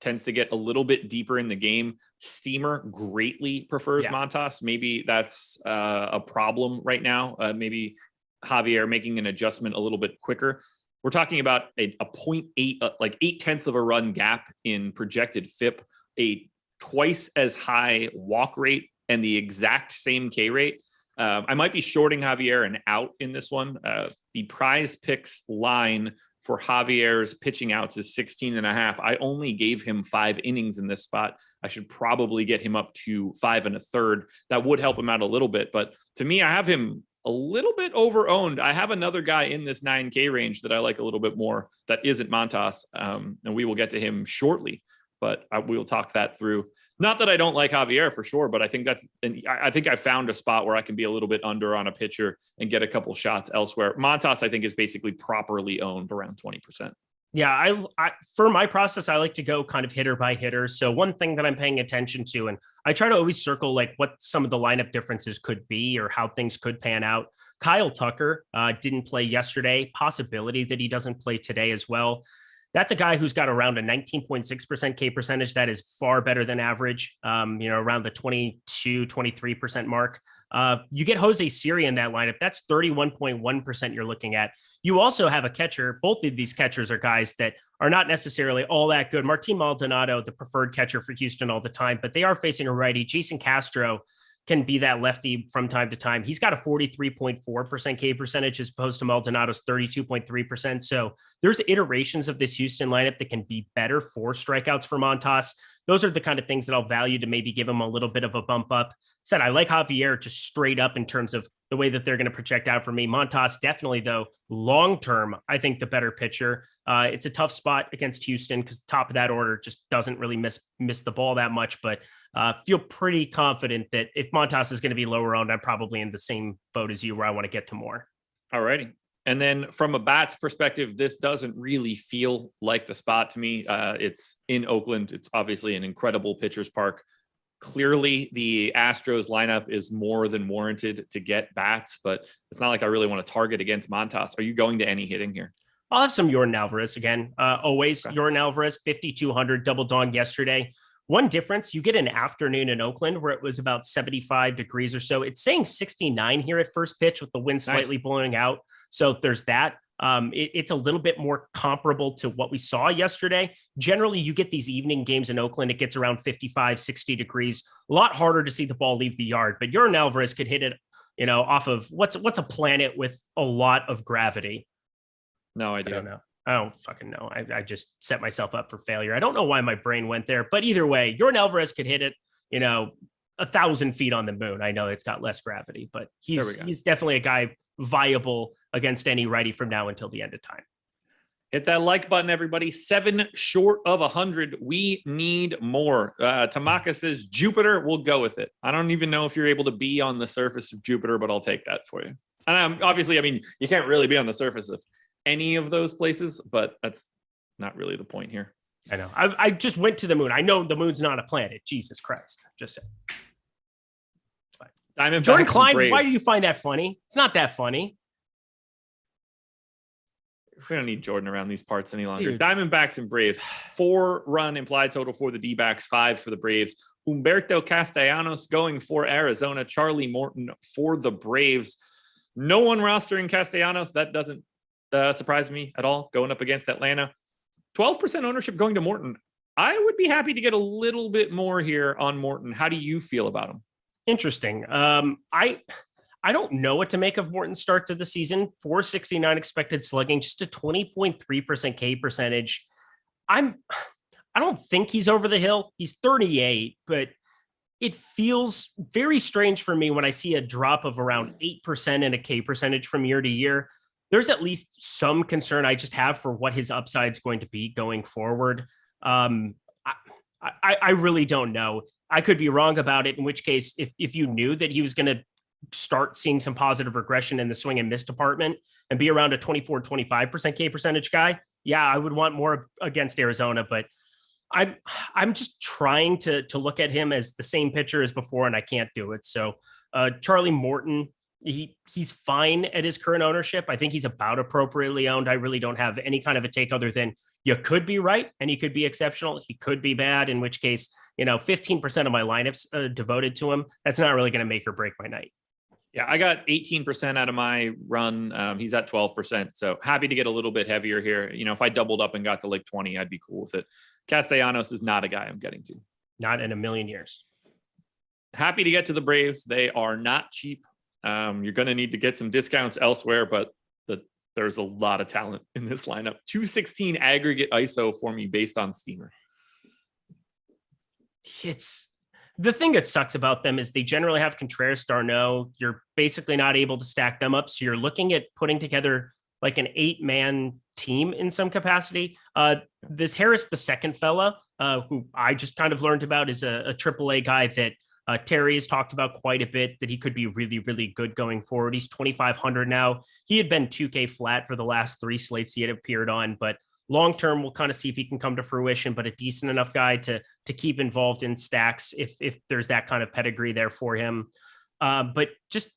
[SPEAKER 1] Tends to get a little bit deeper in the game. Steamer greatly prefers Montas. Maybe that's a problem right now. Maybe Javier making an adjustment a little bit quicker. We're talking about a 0.8, like 0.8 of a run gap in projected FIP, a twice as high walk rate, and the exact same K rate. I might be shorting Javier and out in this one. The prize picks line for Javier's pitching outs is 16.5. I only gave him 5 innings in this spot. I should probably get him up to 5 1/3. That would help him out a little bit. But to me, I have him a little bit over owned. I have another guy in this 9K range that I like a little bit more that isn't Montas. And we will get to him shortly, but we'll talk that through. Not that I don't like Javier for sure, but I think I think I found a spot where I can be a little bit under on a pitcher and get a couple shots elsewhere. Montas, I think, is basically properly owned around 20%.
[SPEAKER 2] Yeah, I for my process, I like to go kind of hitter by hitter. So one thing that I'm paying attention to, and I try to always circle like what some of the lineup differences could be or how things could pan out. Kyle Tucker didn't play yesterday. Possibility that he doesn't play today as well. That's a guy who's got around a 19.6% K percentage. That is far better than average, around the 23% mark. You get Jose Siri in that lineup. That's 31.1% you're looking at. You also have a catcher. Both of these catchers are guys that are not necessarily all that good. Martin Maldonado, the preferred catcher for Houston all the time, but they are facing a righty. Jason Castro can be that lefty from time to time. He's got a 43.4% K percentage as opposed to Maldonado's 32.3%. So there's iterations of this Houston lineup that can be better for strikeouts for Montas. Those are the kind of things that I'll value to maybe give him a little bit of a bump up. Said I like Javier just straight up in terms of the way that they're going to project out for me. Montas definitely, though, long-term, I think the better pitcher. It's a tough spot against Houston because top of that order just doesn't really miss the ball that much, but feel pretty confident that if Montas is going to be lower owned, I'm probably in the same boat as you where I want to get to more.
[SPEAKER 1] All righty. And then from a bats perspective, this doesn't really feel like the spot to me. It's in Oakland. It's obviously an incredible pitcher's park. Clearly, the Astros lineup is more than warranted to get bats, but it's not like I really want to target against Montas. Are you going to any hitting here?
[SPEAKER 2] I'll have some Yordan Alvarez again. Always
[SPEAKER 1] Okay.
[SPEAKER 2] Yordan Alvarez, 5,200 double dong yesterday. One difference, you get an afternoon in Oakland where it was about 75 degrees or so. It's saying 69 here at first pitch with the wind slightly blowing out. So there's that. It's a little bit more comparable to what we saw yesterday. Generally, you get these evening games in Oakland, it gets around 55, 60 degrees. A lot harder to see the ball leave the yard, but Yordan Alvarez could hit it off of what's a planet with a lot of gravity?
[SPEAKER 1] No idea.
[SPEAKER 2] I don't know. I don't fucking know. I just set myself up for failure. I don't know why my brain went there, but either way, Yordan Alvarez could hit it, 1,000 feet on the moon. I know it's got less gravity, but he's definitely a guy viable against any righty from now until the end of time.
[SPEAKER 1] Hit that like button, everybody. 7 short of 100. We need more. Tamaka says Jupiter. We'll go with it. I don't even know if you're able to be on the surface of Jupiter, but I'll take that for you. And obviously, you can't really be on the surface of any of those places, but that's not really the point here.
[SPEAKER 2] I know. I just went to the moon. I know the moon's not a planet. Jesus Christ. Just saying. Jordan Klein, why do you find that funny? It's not that funny.
[SPEAKER 1] We don't need Jordan around these parts any longer. Dude. Diamondbacks and Braves. 4-run implied total for the D-backs, 5 for the Braves. Humberto Castellanos going for Arizona. Charlie Morton for the Braves. No one rostering Castellanos. That doesn't surprise me at all. Going up against Atlanta. 12% ownership going to Morton. I would be happy to get a little bit more here on Morton. How do you feel about him?
[SPEAKER 2] Interesting. I don't know what to make of Morton's start to the season. 469 expected slugging, just a 20.3% K percentage. I don't think he's over the hill. He's 38, but it feels very strange for me when I see a drop of around 8% in a K percentage from year to year. There's at least some concern I just have for what his upside is going to be going forward. I really don't know. I could be wrong about it, in which case, if you knew that he was going to start seeing some positive regression in the swing and miss department and be around a 24-25% K percentage guy, yeah, I would want more against Arizona, but I'm just trying to look at him as the same pitcher as before, and I can't do it. So Charlie Morton, he's fine at his current ownership. I think he's about appropriately owned. I really don't have any kind of a take other than you could be right and he could be exceptional. He could be bad, in which case, 15% of my lineups devoted to him. That's not really going to make or break my night.
[SPEAKER 1] Yeah, I got 18% out of my run. He's at 12%. So happy to get a little bit heavier here. If I doubled up and got to like 20, I'd be cool with it. Castellanos is not a guy I'm getting to.
[SPEAKER 2] Not in a million years.
[SPEAKER 1] Happy to get to the Braves. They are not cheap. You're going to need to get some discounts elsewhere, but there's a lot of talent in this lineup. 216 aggregate ISO for me based on Steamer.
[SPEAKER 2] It's the thing that sucks about them is they generally have Contreras, d'Arnaud. You're basically not able to stack them up. So you're looking at putting together like an 8-man team in some capacity. This Harris, the second fella, who I just kind of learned about, is a AAA guy that Terry has talked about quite a bit, that he could be really, really good going forward. He's 2,500 now. He had been 2K flat for the last 3 slates he had appeared on, but long-term, we'll kind of see if he can come to fruition, but a decent enough guy to keep involved in stacks if there's that kind of pedigree there for him. But just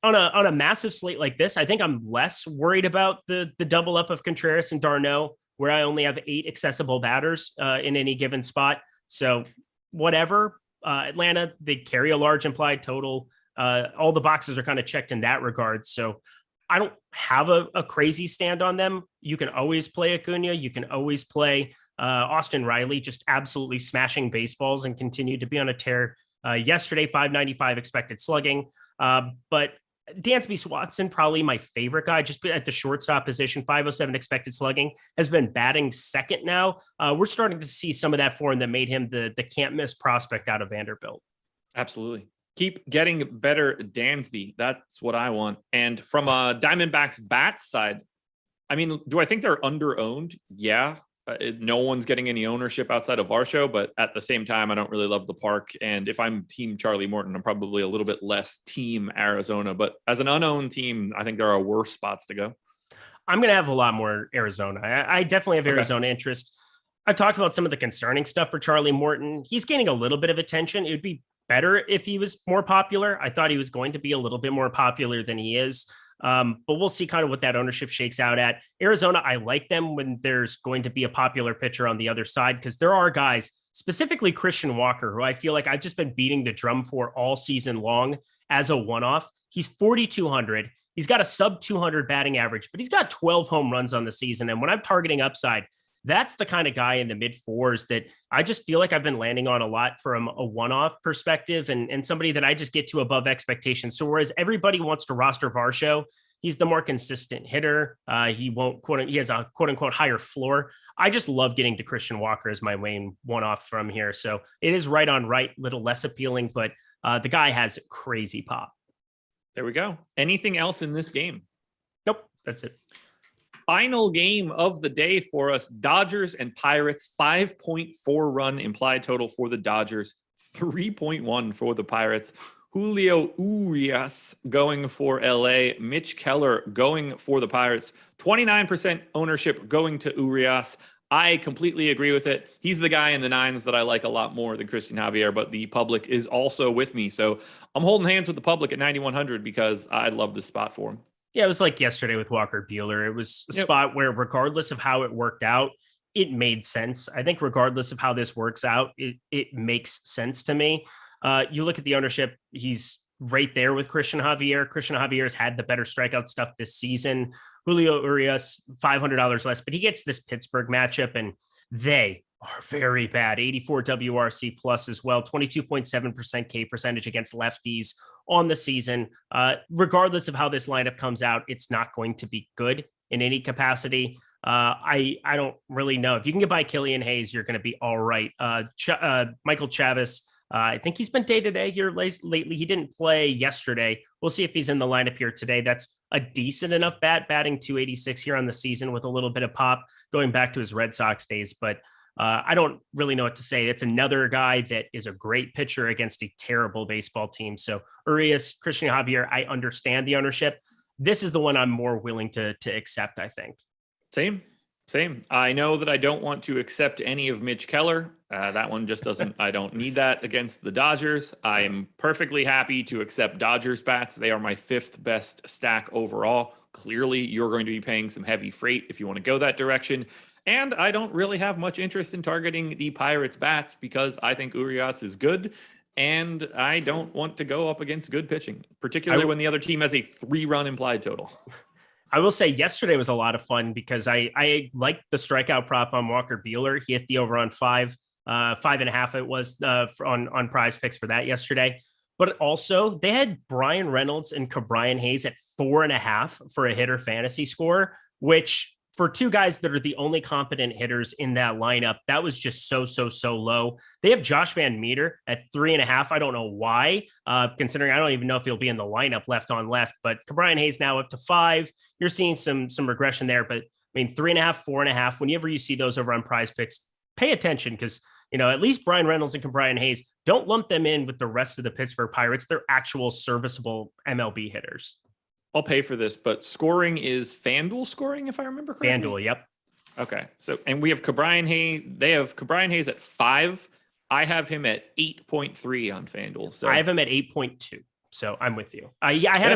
[SPEAKER 2] on a massive slate like this, I think I'm less worried about the double up of Contreras and d'Arnaud, where I only have 8 accessible batters in any given spot. So whatever. Atlanta, they carry a large implied total. All the boxes are kind of checked in that regard. So I don't have a crazy stand on them. You can always play Acuna. You can always play Austin Riley, just absolutely smashing baseballs and continue to be on a tear. Yesterday, 595 expected slugging. But Dansby Swanson, probably my favorite guy, just at the shortstop position, 507 expected slugging, has been batting second now. We're starting to see some of that for him that made him the can't miss prospect out of Vanderbilt.
[SPEAKER 1] Absolutely. Keep getting better, Dansby. That's what I want. And from a Diamondbacks bats side, do I think they're under-owned? Yeah. No one's getting any ownership outside of Varsho, but at the same time, I don't really love the park. And if I'm team Charlie Morton, I'm probably a little bit less team Arizona. But as an unowned team, I think there are worse spots to go.
[SPEAKER 2] I'm going to have a lot more Arizona. I definitely have Arizona interest. I've talked about some of the concerning stuff for Charlie Morton. He's gaining a little bit of attention. It would be better if he was more popular. I thought he was going to be a little bit more popular than he is. But we'll see kind of what that ownership shakes out at. Arizona, I like them when there's going to be a popular pitcher on the other side, because there are guys, specifically Christian Walker, who I feel like I've just been beating the drum for all season long as a one-off. He's 4,200. He's got a sub 200 batting average, but he's got 12 home runs on the season. And when I'm targeting upside, That's the kind of guy in the mid fours that I just feel like I've been landing on a lot from a one-off perspective and somebody that I just get to above expectations. So whereas everybody wants to roster Varsho, he's the more consistent hitter. He has a quote unquote higher floor. I just love getting to Christian Walker as my main one-off from here. So it is right on right, little less appealing, but the guy has crazy pop.
[SPEAKER 1] There we go. Anything else in this game?
[SPEAKER 2] Nope, that's it.
[SPEAKER 1] Final game of the day for us, Dodgers and Pirates, 5.4 run implied total for the Dodgers, 3.1 for the Pirates. Julio Urias going for LA, Mitch Keller going for the Pirates, 29% ownership going to Urias. I completely agree with it. He's the guy in the nines that I like a lot more than Christian Javier, but the public is also with me. So I'm holding hands with the public at 9,100 because I love this spot for him.
[SPEAKER 2] Yeah, it was like yesterday with Walker Buehler. It was a spot where regardless of how it worked out, it made sense. I think regardless of how this works out, it makes sense to me. You look at the ownership, he's right there with Christian Javier. Christian Javier's had the better strikeout stuff this season. Julio Urias, $500 less, but he gets this Pittsburgh matchup, and they are very bad. 84 WRC plus as well, 22.7% K percentage against lefties on the season. Regardless of how this lineup comes out, it's not going to be good in any capacity. I don't really know. If you can get by Killian Hayes, you're going to be all right. Michael Chavis, I think he's been day-to-day here lately. He didn't play yesterday. We'll see if he's in the lineup here today. That's a decent enough batting 286 here on the season with a little bit of pop going back to his Red Sox days. But I don't really know what to say. It's another guy that is a great pitcher against a terrible baseball team. So Urias, Christian Javier, I understand the ownership. This is the one I'm more willing to accept, I think.
[SPEAKER 1] Same. I know that I don't want to accept any of Mitch Keller. That one just doesn't, I don't need that against the Dodgers. I am perfectly happy to accept Dodgers bats. They are my 5th best stack overall. Clearly, you're going to be paying some heavy freight if you want to go that direction. And I don't really have much interest in targeting the Pirates bats because I think Urias is good. And I don't want to go up against good pitching, particularly when the other team has a 3-run implied total.
[SPEAKER 2] I will say yesterday was a lot of fun because I liked the strikeout prop on Walker Buehler. He hit the over on 5.5. It was on Prize Picks for that yesterday. But also they had Brian Reynolds and Cabrian Hayes at 4.5 for a hitter fantasy score, which for two guys that are the only competent hitters in that lineup, that was just so low. They have Josh Van Meter at 3.5. I don't know why, considering I don't even know if he'll be in the lineup left on left, but Cabrian Hayes now up to 5. You're seeing some regression there, but I mean, 3.5, 4.5, whenever you see those over on Prize Picks, pay attention because, at least Brian Reynolds and Cabrian Hayes, don't lump them in with the rest of the Pittsburgh Pirates. They're actual serviceable MLB hitters.
[SPEAKER 1] I'll pay for this, but scoring is FanDuel scoring, if I remember correctly.
[SPEAKER 2] FanDuel, yep.
[SPEAKER 1] Okay. So, and we have Cabrian Hayes. They have Cabrian Hayes at 5. I have him at 8.3 on FanDuel. So
[SPEAKER 2] I have him at 8.2. So I'm with you. I had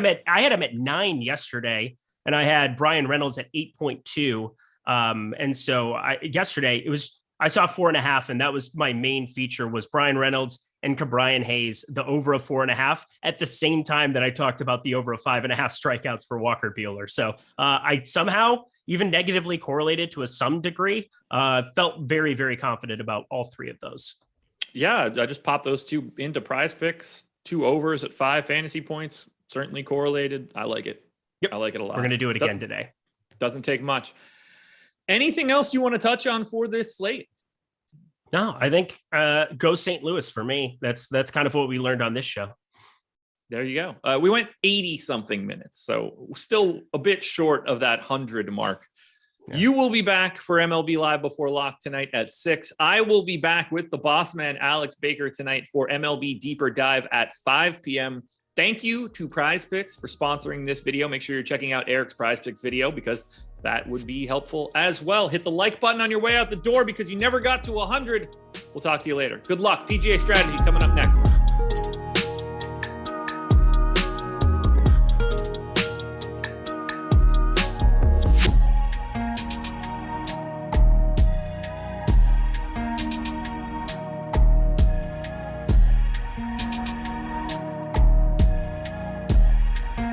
[SPEAKER 2] him at 9 yesterday, and I had Brian Reynolds at 8.2. And so yesterday I saw 4.5, and that was my main feature was Brian Reynolds and Cabrian Hayes, the over of 4.5 at the same time that I talked about the over of 5.5 strikeouts for Walker Buehler. So I somehow even negatively correlated to some degree, felt very, very confident about all 3 of those. Yeah.
[SPEAKER 1] I just popped those 2 into Prize Picks, 2 overs at 5 fantasy points, certainly correlated. I like it.
[SPEAKER 2] Yep.
[SPEAKER 1] I like it a lot.
[SPEAKER 2] We're going to do it again today.
[SPEAKER 1] Doesn't take much. Anything else you want to touch on for this slate?
[SPEAKER 2] No, I think go St. Louis for me. That's kind of what we learned on this show.
[SPEAKER 1] There you go. We went 80 something minutes, so still a bit short of that 100 mark. Yeah. You will be back for MLB Live Before Lock tonight at 6. I will be back with the boss man, Alex Baker, tonight for MLB Deeper Dive at 5 p.m. Thank you to Prize Picks for sponsoring this video. Make sure you're checking out Eric's Prize Picks video because that would be helpful as well. Hit the like button on your way out the door because you never got to 100. We'll talk to you later. Good luck. PGA Strategy coming up.